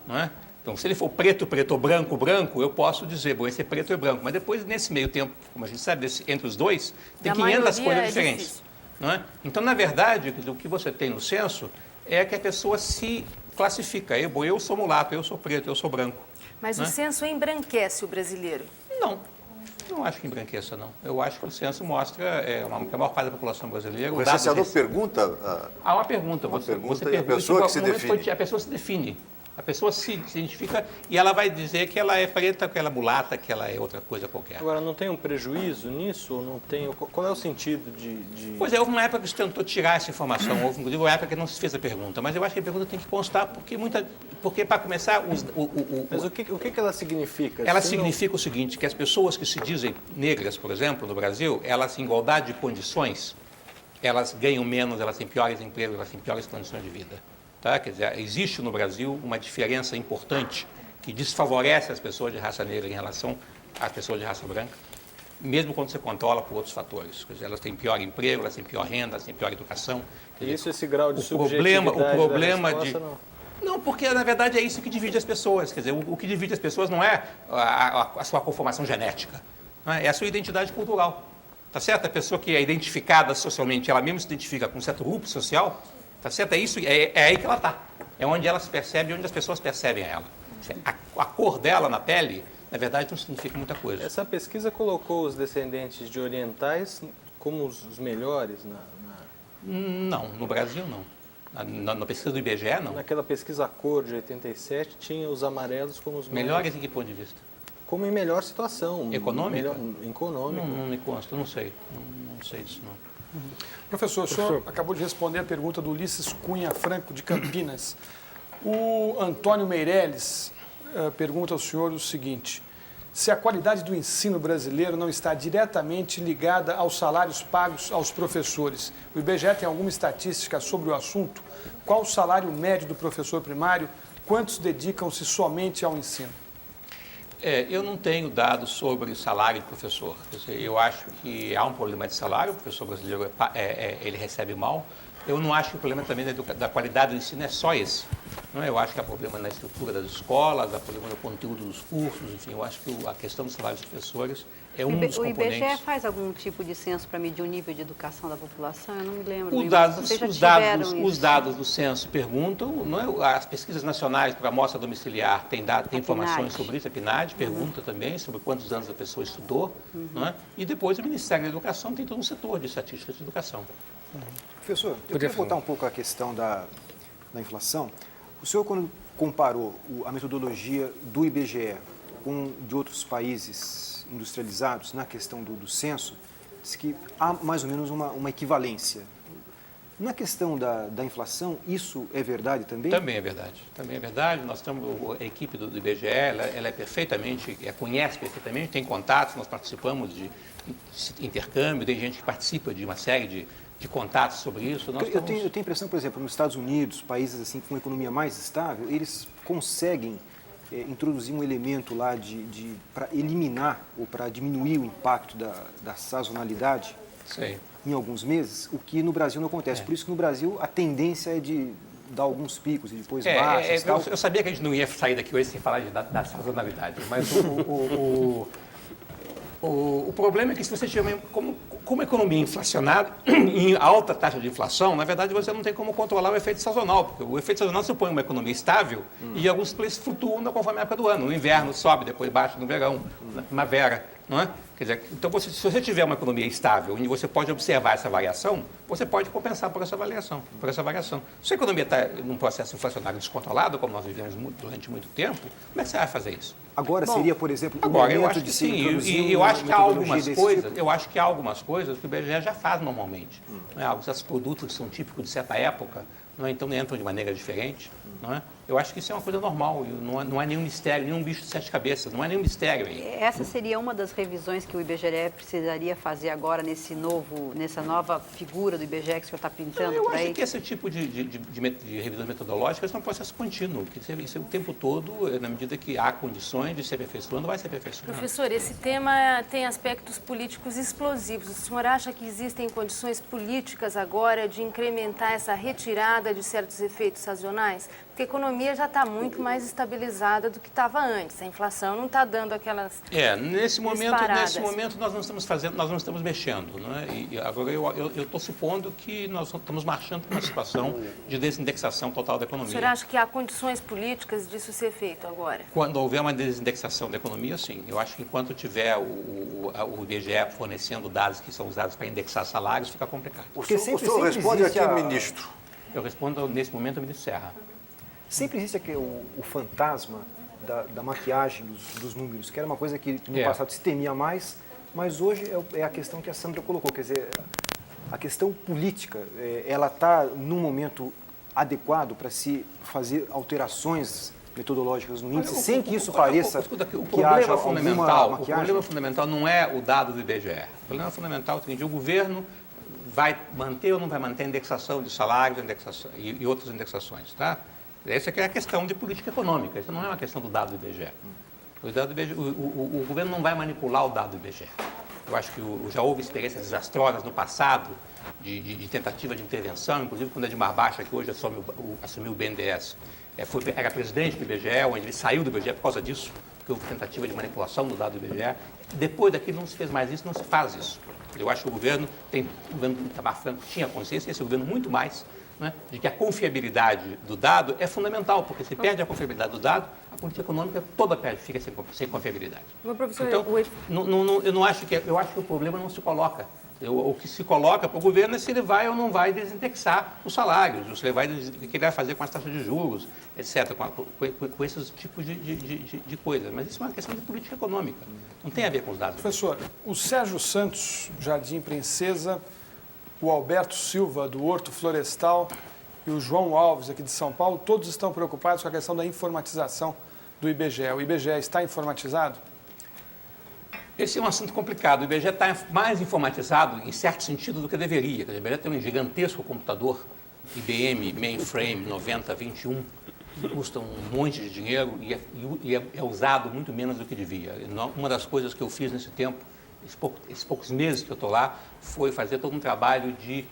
Não é? Então, se ele for preto, preto ou branco, branco, eu posso dizer, bom, esse é preto ou branco. Mas depois, nesse meio tempo, como a gente sabe, entre os dois, tem 500 coisas diferentes. Não é? Então, na verdade, o que você tem no censo é que a pessoa se classifica. Eu sou mulato, eu sou preto, eu sou branco. Mas o censo embranquece o brasileiro? Não acho que embranqueça, não. Eu acho que o censo mostra que a maior parte da população brasileira... O recenseador pergunta... Há uma pergunta. Você pergunta e a pessoa que se define. A pessoa se define. A pessoa se identifica e ela vai dizer que ela é preta, que ela é mulata, que ela é outra coisa qualquer. Agora, não tem um prejuízo nisso? Ou não tem, qual é o sentido de... Pois é, houve uma época que se tentou tirar essa informação, houve inclusive uma época que não se fez a pergunta, mas eu acho que a pergunta tem que constar, porque para começar... Mas o que ela significa? Ela significa o seguinte, que as pessoas que se dizem negras, por exemplo, no Brasil, elas em igualdade de condições, elas ganham menos, elas têm piores empregos, elas têm piores condições de vida. Tá? Quer dizer, existe no Brasil uma diferença importante que desfavorece as pessoas de raça negra em relação às pessoas de raça branca, mesmo quando você controla por outros fatores. Quer dizer, elas têm pior emprego, elas têm pior renda, elas têm pior educação. Isso, esse grau de subjetividade o problema da resposta, de... Não, porque na verdade é isso que divide as pessoas. Quer dizer, o que divide as pessoas não é a sua conformação genética, não é? É a sua identidade cultural. Tá certo? A pessoa que é identificada socialmente, ela mesmo se identifica com um certo grupo social, tá certo? É aí que ela está. É onde ela se percebe, onde as pessoas percebem ela. A cor dela na pele, na verdade, não significa muita coisa. Essa pesquisa colocou os descendentes de orientais como os melhores Não, no Brasil não. Na pesquisa do IBGE, não. Naquela pesquisa cor de 87, tinha os amarelos como os melhores em que ponto de vista? Como em melhor situação. Econômica? Econômica. Não me consta, não sei. Não sei disso, não. Professor, o senhor acabou de responder a pergunta do Ulisses Cunha Franco, de Campinas. O Antônio Meirelles pergunta ao senhor o seguinte: se a qualidade do ensino brasileiro não está diretamente ligada aos salários pagos aos professores, o IBGE tem alguma estatística sobre o assunto? Qual o salário médio do professor primário? Quantos dedicam-se somente ao ensino? Eu não tenho dados sobre salário de professor. Quer dizer, eu acho que há um problema de salário, o professor brasileiro ele recebe mal. Eu não acho que o problema também da qualidade do ensino é só esse. Não é? Eu acho que há problema na estrutura das escolas, há problema no conteúdo dos cursos, enfim, eu acho que a questão dos salários dos professores é um dos componentes. O IBGE faz algum tipo de censo para medir o nível de educação da população? Eu não me lembro. Os dados do censo perguntam, não é? As pesquisas nacionais para amostra domiciliar tem informações sobre isso, a PNAD pergunta também sobre quantos anos a pessoa estudou, não é? E depois o Ministério da Educação tem todo um setor de estatística de educação. Professor, eu queria voltar um pouco à questão da inflação. O senhor, quando comparou a metodologia do IBGE com de outros países industrializados na questão do censo, disse que há mais ou menos uma equivalência. Na questão da inflação, isso é verdade também? Também é verdade. Também é verdade. Nós estamos, a equipe do IBGE, ela é perfeitamente, conhece perfeitamente, tem contatos, nós participamos de intercâmbio, tem gente que participa de uma série de contatos sobre isso. Eu tenho a impressão, por exemplo, nos Estados Unidos, países assim com uma economia mais estável, eles conseguem introduzir um elemento lá para eliminar ou para diminuir o impacto da sazonalidade em alguns meses, o que no Brasil não acontece. Por isso que no Brasil a tendência é de dá alguns picos e depois baixa. Eu sabia que a gente não ia sair daqui hoje sem falar da sazonalidade, mas o problema é que se você tiver como a economia inflacionada, em alta taxa de inflação, na verdade você não tem como controlar o efeito sazonal, porque o efeito sazonal supõe uma economia estável e alguns preços flutuam conforme a época do ano. No inverno sobe, depois baixa no verão, na primavera, não é? Quer dizer, então se você tiver uma economia estável e você pode observar essa variação, você pode compensar por essa variação. Se a economia está num processo inflacionário descontrolado, como nós vivemos durante muito tempo, como é que você vai fazer isso? Agora seria, por exemplo, o Agora, eu momento acho de que se sim, introduzir e eu uma acho que há algumas metodologia desse coisas, tipo? eu acho que há algumas coisas que o IBGE já faz normalmente. Não é? Alguns produtos que são típicos de certa época, não é? Então entram de maneira diferente. Não é? Eu acho que isso é uma coisa normal, não é nenhum mistério, nenhum bicho de 7 cabeças, não é nenhum mistério aí. Essa seria uma das revisões que o IBGE precisaria fazer agora nessa nova figura do IBGE que o senhor está pintando Eu por acho aí? que esse tipo de revisões metodológicas é um processo contínuo, que isso é o tempo todo, na medida que há condições de se aperfeiçoando, vai se aperfeiçoando. Professor, esse tema tem aspectos políticos explosivos. O senhor acha que existem condições políticas agora de incrementar essa retirada de certos efeitos sazonais? Porque a economia já está muito mais estabilizada do que estava antes. A inflação não está dando aquelas Nesse momento nós não estamos mexendo, né? E agora eu estou supondo que nós estamos marchando para uma situação de desindexação total da economia. O senhor acha que há condições políticas disso ser feito agora? Quando houver uma desindexação da economia, sim. Eu acho que enquanto tiver o IBGE fornecendo dados que são usados para indexar salários, fica complicado. O senhor responde aqui ao ministro. Eu respondo, nesse momento, ao ministro Serra. Sempre existe aqui o fantasma da maquiagem dos números, que era uma coisa que no passado se temia mais, mas hoje é a questão que a Sandra colocou, quer dizer, a questão política, ela está num momento adequado para se fazer alterações metodológicas no índice, sem que isso pareça que haja alguma maquiagem? O problema fundamental não é o dado do IBGE. O problema fundamental é o seguinte: o governo vai manter ou não vai manter a indexação de salários e outras indexações, tá? Essa é a questão de política econômica, isso não é uma questão do dado do IBGE. O governo não vai manipular o dado do IBGE. Eu acho que já houve experiências desastrosas no passado de tentativa de intervenção, inclusive quando Edmar Baixa, que hoje assumiu o BNDES, era presidente do IBGE, onde ele saiu do IBGE por causa disso, porque houve tentativa de manipulação do dado do IBGE. Depois daquilo não se fez mais isso, não se faz isso. Eu acho que o governo do Itamar Franco tinha consciência, esse governo muito mais, né, de que a confiabilidade do dado é fundamental, porque se perde a confiabilidade do dado, a política econômica toda fica sem confiabilidade. Meu professor, então, eu acho que o problema não se coloca. O que se coloca para o governo é se ele vai ou não vai desindexar os salários, o que ele vai fazer com as taxas de juros, etc., com esses tipos de coisas. Mas isso é uma questão de política econômica, não tem a ver com os dados. Professor, o Sérgio Santos, Jardim Princesa, o Alberto Silva, do Horto Florestal, e o João Alves, aqui de São Paulo, todos estão preocupados com a questão da informatização do IBGE. O IBGE está informatizado? Esse é um assunto complicado. O IBGE está mais informatizado, em certo sentido, do que deveria. O IBGE tem um gigantesco computador, IBM Mainframe 9021, que custa um monte de dinheiro e é usado muito menos do que devia. Uma das coisas que eu fiz nesse tempo, esses poucos meses que eu estou lá, foi fazer todo um trabalho de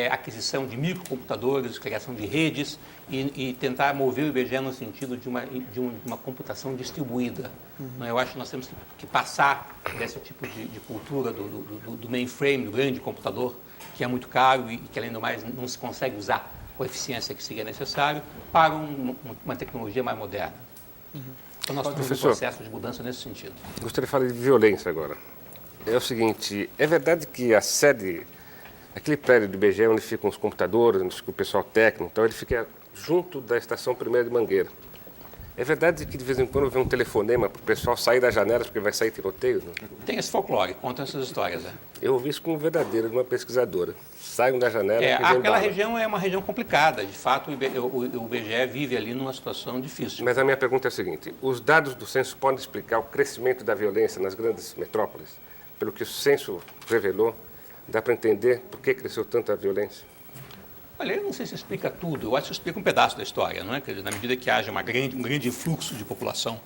aquisição de microcomputadores, criação de redes e tentar mover o IBGE no sentido de uma computação distribuída. Eu acho que nós temos que passar desse tipo de cultura do mainframe, do grande computador, que é muito caro e que, além do mais, não se consegue usar com a eficiência que seria necessário, para uma tecnologia mais moderna. Então, nós temos um processo de mudança nesse sentido. Gostaria de falar de violência agora. É o seguinte, é verdade que a sede, aquele prédio do IBGE onde ficam os computadores, onde fica o pessoal técnico, então ele fica junto da estação 1ª de Mangueira. É verdade que de vez em quando vem um telefonema para o pessoal sair das janelas porque vai sair tiroteio? Não? Tem esse folclore, contam essas histórias. Eu ouvi isso como verdadeiro de uma pesquisadora. Saiam da janela que vem aquela bala. região é uma região complicada. De fato, o IBGE vive ali numa situação difícil. Mas a minha pergunta é a seguinte, os dados do censo podem explicar o crescimento da violência nas grandes metrópoles? Pelo que o censo revelou, dá para entender por que cresceu tanto a violência? Olha, eu não sei se explica tudo, eu acho que explica um pedaço da história, não é? Quer dizer, na medida que haja um grande influxo de população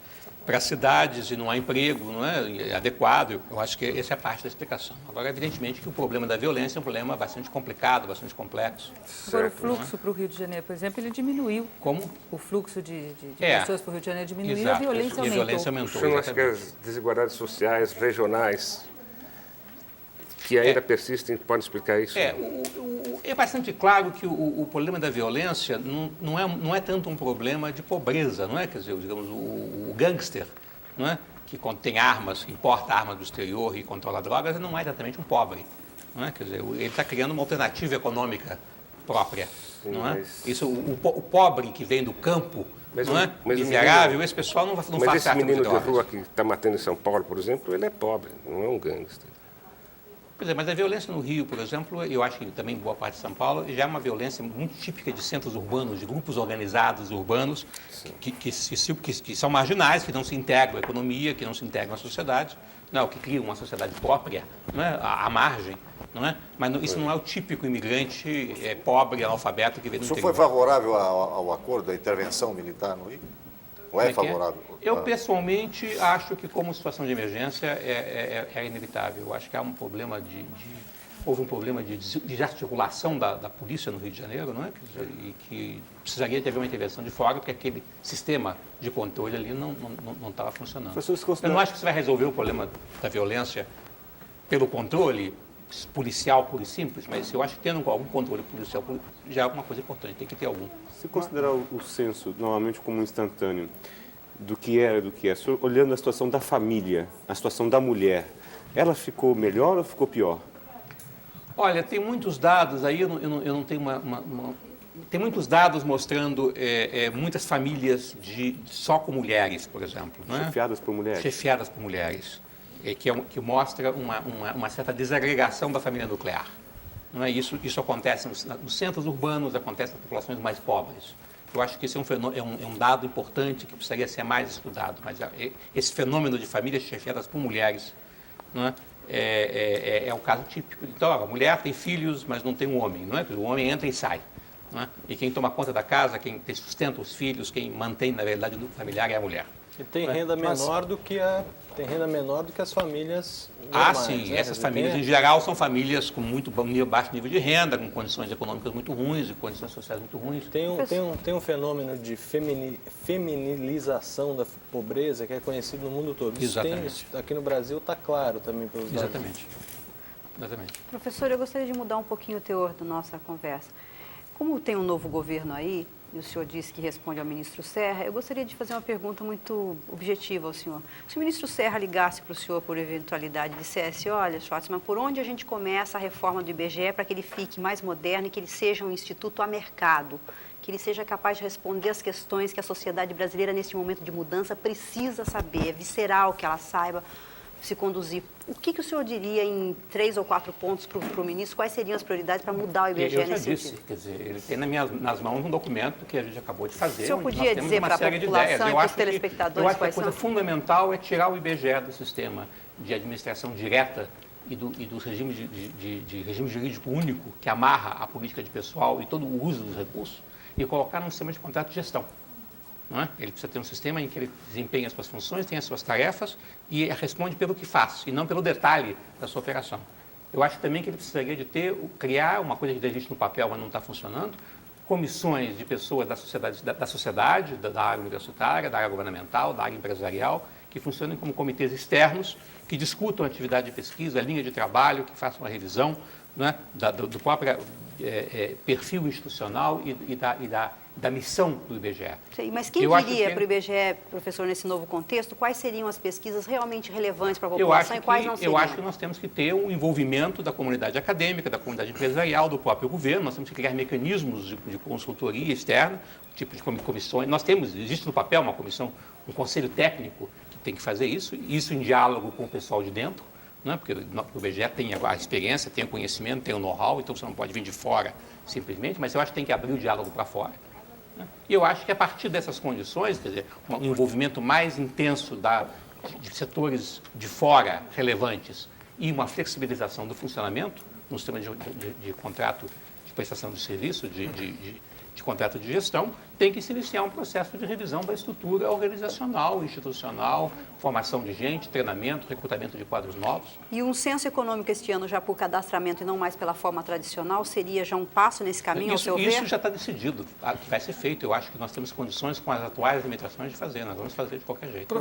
para as cidades e não há emprego, não é adequado. Eu acho que essa é a parte da explicação. Agora, evidentemente que o problema da violência é um problema bastante complicado, bastante complexo. Agora, o fluxo para o Rio de Janeiro, por exemplo, ele diminuiu. Como? O fluxo de pessoas para o Rio de Janeiro diminuiu e a Exato. violência E a aumentou. violência aumentou. Você não acha que as desigualdades sociais, regionais, que ainda persistem, podem explicar isso? É bastante claro que o problema da violência não é tanto um problema de pobreza, não é? Quer dizer, digamos, o gangster, não é? Que tem armas, que importa armas do exterior e controla drogas, não é exatamente um pobre, não é? Quer dizer, ele está criando uma alternativa econômica própria, não é? Isso, o pobre que vem do campo, não é? Miserável, esse pessoal não faz parte Mas esse menino de drogas. rua que está matando em São Paulo, por exemplo, ele é pobre, não é um gangster. Pois é, mas a violência no Rio, por exemplo, eu acho que também em boa parte de São Paulo, já é uma violência muito típica de centros urbanos, de grupos organizados urbanos, que são marginais, que não se integram à economia, que não se integram à sociedade, não, que criam uma sociedade própria, não é? À margem, não é? Mas isso não é o típico imigrante pobre, analfabeto que vem do O senhor interior. foi favorável ao acordo da intervenção militar no Rio? Ou é favorável? Eu, pessoalmente, acho que como situação de emergência é inevitável. Eu acho que há um problema houve um problema de desarticulação da polícia no Rio de Janeiro, não é? E que precisaria de haver uma intervenção de fora, porque aquele sistema de controle ali não estava funcionando. Eu não acho que você vai resolver o problema da violência pelo controle policial puro e simples, mas eu acho que tendo algum controle policial já é uma coisa importante, tem que ter algum. Se considerar o censo normalmente como um instantâneo do que era e do que é, olhando a situação da família, a situação da mulher, ela ficou melhor ou ficou pior? Olha, tem muitos dados aí, eu não tenho tem muitos dados mostrando muitas famílias só com mulheres, por exemplo. Não é? Chefiadas por mulheres? Chefiadas por mulheres, que mostra uma certa desagregação da família nuclear. Não é? Isso acontece nos centros urbanos, acontece nas populações mais pobres. Eu acho que isso é um dado importante que precisaria ser mais estudado. Mas esse fenômeno de famílias chefiadas por mulheres, não é? É o caso típico. Então, a mulher tem filhos, mas não tem um homem, não é? O homem entra e sai. Não é? E quem toma conta da casa, quem sustenta os filhos, quem mantém, na verdade, o núcleo familiar é a mulher. E tem renda menor do que as famílias normais, sim. Né? Essas famílias, em geral, são famílias com muito baixo nível de renda, com condições econômicas muito ruins e condições sociais muito ruins. Tem um fenômeno de feminilização da pobreza que é conhecido no mundo todo. Exatamente. Aqui no Brasil está claro também pelos dados. Exatamente. Professor, eu gostaria de mudar um pouquinho o teor da nossa conversa. Como tem um novo governo aí, e o senhor disse que responde ao ministro Serra, eu gostaria de fazer uma pergunta muito objetiva ao senhor. Se o ministro Serra ligasse para o senhor por eventualidade e dissesse, olha, Schwartzman, por onde a gente começa a reforma do IBGE para que ele fique mais moderno e que ele seja um instituto a mercado, que ele seja capaz de responder as questões que a sociedade brasileira, nesse momento de mudança, precisa saber, é visceral que ela saiba se conduzir. O que o senhor diria em 3 ou 4 pontos para o ministro? Quais seriam as prioridades para mudar o IBGE nesse sentido? Quer dizer, ele tem nas mãos um documento que a gente acabou de fazer. O senhor podia dizer para a população e para os telespectadores eu acho que quais a coisa são? fundamental é tirar o IBGE do sistema de administração direta e dos regimes de regime jurídico único que amarra a política de pessoal e todo o uso dos recursos e colocar num sistema de contrato de gestão. Não é? Ele precisa ter um sistema em que ele desempenha as suas funções, tem as suas tarefas e responde pelo que faz, e não pelo detalhe da sua operação. Eu acho também que ele precisaria de criar uma coisa que existe no papel, mas não está funcionando, comissões de pessoas da sociedade, da área universitária, da área governamental, da área empresarial, que funcionem como comitês externos, que discutam a atividade de pesquisa, a linha de trabalho, que façam uma revisão, não é? do próprio perfil institucional e da missão do IBGE. Sim, mas quem diria para o IBGE, professor, nesse novo contexto, quais seriam as pesquisas realmente relevantes para a população e quais não seriam? Eu acho que nós temos que ter um envolvimento da comunidade acadêmica, da comunidade empresarial, do próprio governo, nós temos que criar mecanismos de consultoria externa, tipo de comissões. Existe no papel uma comissão, um conselho técnico que tem que fazer isso em diálogo com o pessoal de dentro, né? Porque o IBGE tem a experiência, tem o conhecimento, tem o know-how, então você não pode vir de fora simplesmente, mas eu acho que tem que abrir o diálogo para fora. E eu acho que a partir dessas condições, quer dizer, um envolvimento mais intenso de setores de fora relevantes e uma flexibilização do funcionamento no sistema de contrato de prestação de serviço, de contrato de gestão, tem que se iniciar um processo de revisão da estrutura organizacional, institucional, formação de gente, treinamento, recrutamento de quadros novos. E um censo econômico este ano já por cadastramento e não mais pela forma tradicional seria já um passo nesse caminho, ao seu ver? Isso já está decidido, que vai ser feito. Eu acho que nós temos condições com as atuais limitações de fazer, nós vamos fazer de qualquer jeito.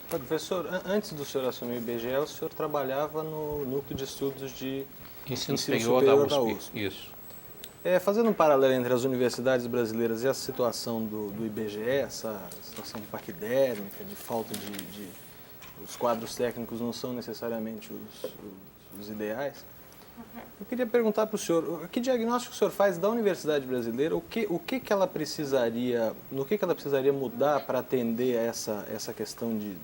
Professor, antes do senhor assumir o IBGE, o senhor trabalhava no Núcleo de Estudos de Ensino Superior da USP. Isso. Fazendo um paralelo entre as universidades brasileiras e essa situação do IBGE, essa situação paquidérmica, de falta de os quadros técnicos não são necessariamente os ideais, eu queria perguntar para o senhor, que diagnóstico o senhor faz da universidade brasileira, no que ela precisaria mudar para atender a essa questão de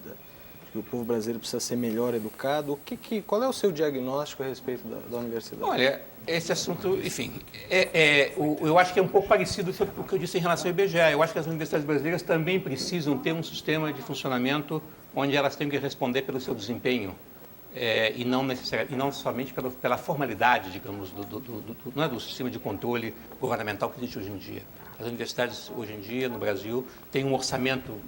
que o povo brasileiro precisa ser melhor educado? Qual é o seu diagnóstico a respeito da universidade? Olha, esse assunto, enfim, eu acho que é um pouco parecido com o que eu disse em relação ao IBGE. Eu acho que as universidades brasileiras também precisam ter um sistema de funcionamento onde elas têm que responder pelo seu desempenho e não somente pela formalidade, digamos, do sistema de controle governamental que existe hoje em dia. As universidades hoje em dia no Brasil têm um orçamento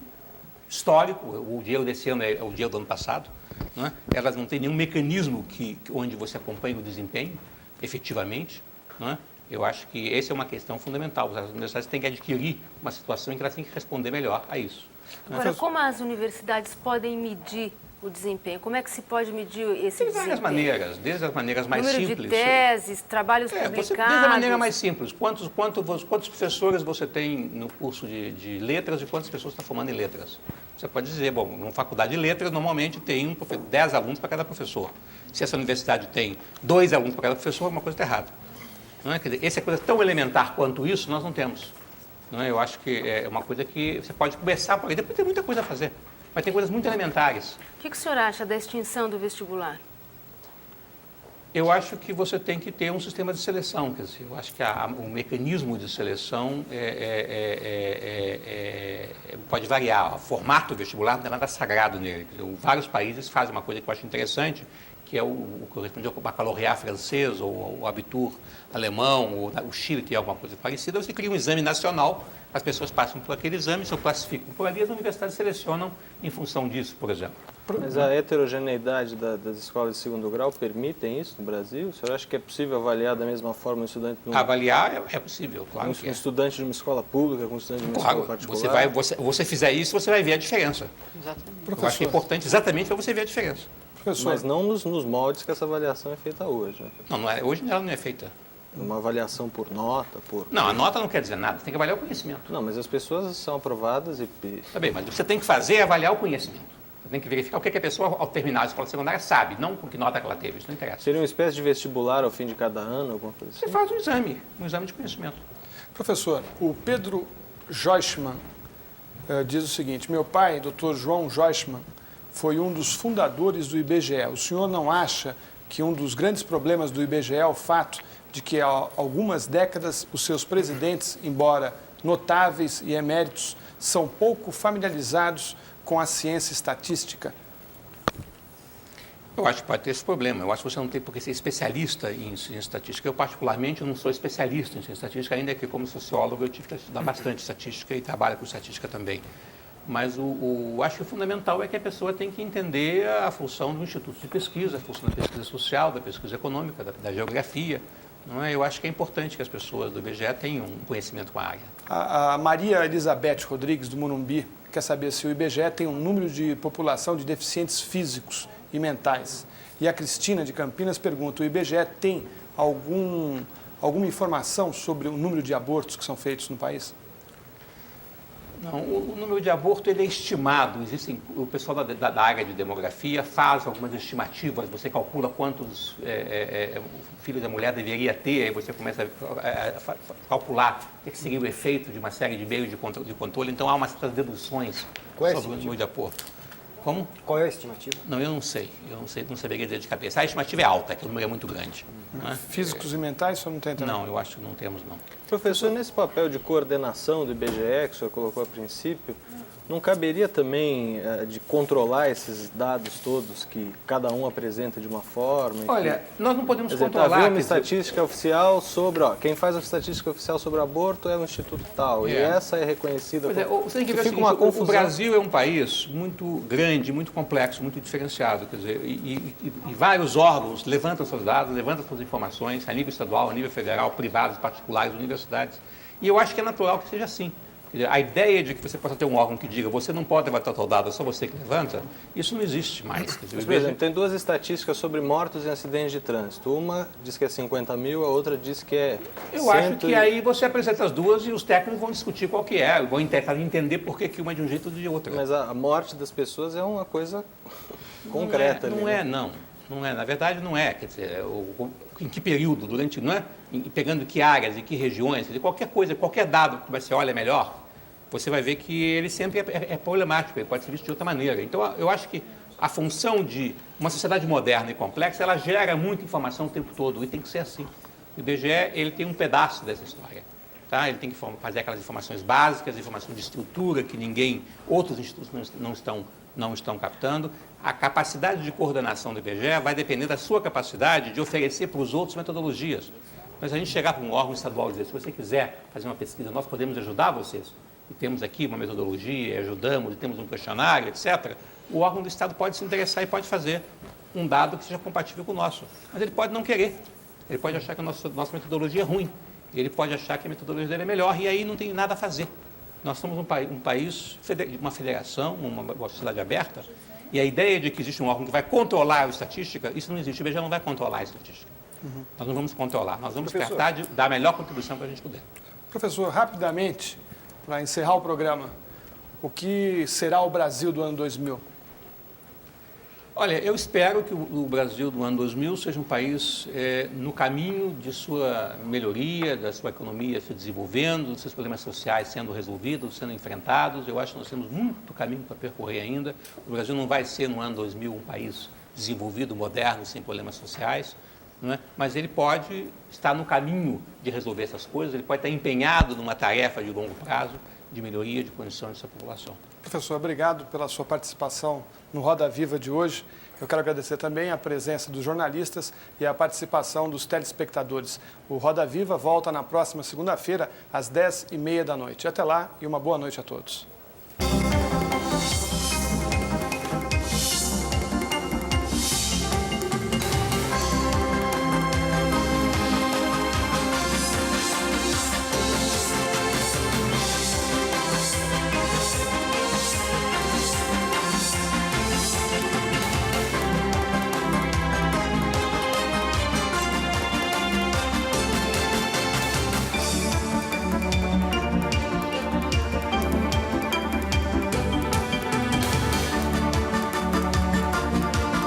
histórico, o dinheiro desse ano é o dinheiro do ano passado, não é? Elas não têm nenhum mecanismo onde você acompanha o desempenho, efetivamente, não é? Eu acho que essa é uma questão fundamental. As universidades têm que adquirir uma situação em que elas têm que responder melhor a isso. Agora, como as universidades podem medir o desempenho? Como é que se pode medir esse desempenho? Tem várias maneiras, desde as maneiras mais Número simples. De teses, trabalhos publicados. Desde a maneira mais simples. Quantos professores você tem no curso de letras e quantas pessoas estão formando em letras? Você pode dizer, bom, numa faculdade de letras, normalmente tem 10 alunos para cada professor. Se essa universidade tem 2 alunos para cada professor, alguma coisa está errada. Não é? Quer dizer, essa coisa tão elementar quanto isso, nós não temos. Não é? Eu acho que é uma coisa que você pode começar por aí. Depois tem muita coisa a fazer. Mas tem coisas muito elementares. O que o senhor acha da extinção do vestibular? Eu acho que você tem que ter um sistema de seleção. Quer dizer, eu acho que o mecanismo de seleção pode variar. O formato do vestibular não é nada sagrado nele. Quer dizer, vários países fazem uma coisa que eu acho interessante, que é o corresponde ao baccalaureat francês, ou o abitur alemão, ou o Chile tem alguma coisa parecida. Você cria um exame nacional, as pessoas passam por aquele exame, se classificam por ali, as universidades selecionam em função disso, por exemplo. Mas a heterogeneidade das escolas de segundo grau permitem isso no Brasil? O senhor acha que é possível avaliar da mesma forma um estudante... Avaliar é possível, claro que é. Um estudante de uma escola pública com um estudante de uma escola particular? Você fizer isso, você vai ver a diferença. Exatamente. Eu acho que é importante exatamente para você ver a diferença. Mas não nos moldes que essa avaliação é feita hoje. Né? Hoje ela não é feita. Uma avaliação por nota? Não, a nota não quer dizer nada, você tem que avaliar o conhecimento. Não, mas as pessoas são aprovadas e... Tá bem, mas você tem que fazer é avaliar o conhecimento. Você tem que verificar o que a pessoa, ao terminar a escola secundária, sabe, não com que nota que ela teve, isso não interessa. Seria uma espécie de vestibular ao fim de cada ano, alguma coisa assim? Você faz um exame de conhecimento. Professor, o Pedro Joishman diz o seguinte: meu pai, Dr. João Joishman, foi um dos fundadores do IBGE. O senhor não acha que um dos grandes problemas do IBGE é o fato de que há algumas décadas os seus presidentes, embora notáveis e eméritos, são pouco familiarizados com a ciência estatística? Eu acho que pode ter esse problema. Eu acho que você não tem por que ser especialista em ciência estatística. Eu, particularmente, não sou especialista em ciência estatística, ainda que, como sociólogo, eu tive que estudar bastante estatística e trabalho com estatística também. Mas acho que o fundamental é que a pessoa tem que entender a função do instituto de pesquisa, a função da pesquisa social, da pesquisa econômica, da geografia. Não é? Eu acho que é importante que as pessoas do IBGE tenham um conhecimento com a área. A Maria Elizabeth Rodrigues, do Morumbi, quer saber se o IBGE tem um número de população de deficientes físicos e mentais. E a Cristina, de Campinas, pergunta: o IBGE tem alguma informação sobre o número de abortos que são feitos no país? Não, o número de aborto ele é estimado. O pessoal da área de demografia faz algumas estimativas. Você calcula quantos filhos da mulher deveria ter, aí você começa a calcular o que seria o efeito de uma série de meios de controle. Então, há umas deduções sobre o número de aborto. Como? Qual é a estimativa? Não, eu não sei, não saberia dizer de cabeça. A estimativa é alta, que o número é muito grande. Não é? Físicos e mentais, só não tem também? Não, eu acho que não temos, não. Professor, nesse papel de coordenação do IBGE, que o senhor colocou a princípio, Não caberia também de controlar esses dados todos que cada um apresenta de uma forma? Olha, nós não podemos Quer dizer, controlar... havia uma quer dizer, estatística oficial sobre, quem faz a estatística oficial sobre aborto é o Instituto tal, e essa é reconhecida Pois é, você tem que ver o fica seguinte, uma confusão. o Brasil é um país muito grande, muito complexo, muito diferenciado, quer dizer, e vários órgãos levantam seus dados, levantam suas informações a nível estadual, a nível federal, privados, particulares, universidades, e eu acho que é natural que seja assim. Quer dizer, a ideia de que você possa ter um órgão que diga você não pode levantar tal dado, é só você que levanta, isso não existe mais. Quer dizer, Mas, por exemplo, tem duas estatísticas sobre mortos em acidentes de trânsito. Uma diz que é 50 mil, a outra diz que é Eu acho que aí você apresenta as duas e os técnicos vão discutir qual que é, vão tentar entender por que uma é de um jeito ou de outra. Mas a morte das pessoas é uma coisa concreta. Não é. Na verdade, não é. Quer dizer, em que período, durante, não é? Pegando que áreas e que regiões, quer dizer, qualquer coisa, qualquer dado que você olha melhor, você vai ver que ele sempre é problemático, ele pode ser visto de outra maneira. Então, eu acho que a função de uma sociedade moderna e complexa, ela gera muita informação o tempo todo, e tem que ser assim. O IBGE, ele tem um pedaço dessa história. Tá? Ele tem que fazer aquelas informações básicas, informação de estrutura que outros institutos não estão captando. A capacidade de coordenação do IBGE vai depender da sua capacidade de oferecer para os outros metodologias. Mas a gente chegar para um órgão estadual e dizer, se você quiser fazer uma pesquisa, nós podemos ajudar vocês. E temos aqui uma metodologia, ajudamos, e temos um questionário, etc., o órgão do Estado pode se interessar e pode fazer um dado que seja compatível com o nosso. Mas ele pode não querer. Ele pode achar que a nossa metodologia é ruim. Ele pode achar que a metodologia dele é melhor e aí não tem nada a fazer. Nós somos um país, uma federação, uma sociedade aberta, e a ideia de que existe um órgão que vai controlar a estatística, isso não existe. O IBGE não vai controlar a estatística. Nós não vamos controlar. Nós vamos tratar de dar a melhor contribuição para a gente puder. Professor, rapidamente, para encerrar o programa, o que será o Brasil do ano 2000? Olha, eu espero que o Brasil do ano 2000 seja um país no caminho de sua melhoria, da sua economia se desenvolvendo, dos seus problemas sociais sendo resolvidos, sendo enfrentados. Eu acho que nós temos muito caminho para percorrer ainda. O Brasil não vai ser no ano 2000 um país desenvolvido, moderno, sem problemas sociais, não é? Mas ele pode estar no caminho de resolver essas coisas, ele pode estar empenhado numa tarefa de longo prazo de melhoria de condições dessa população. Professor, obrigado pela sua participação no Roda Viva de hoje. Eu quero agradecer também a presença dos jornalistas e a participação dos telespectadores. O Roda Viva volta na próxima segunda-feira, às 10h30 da noite. Até lá e uma boa noite a todos.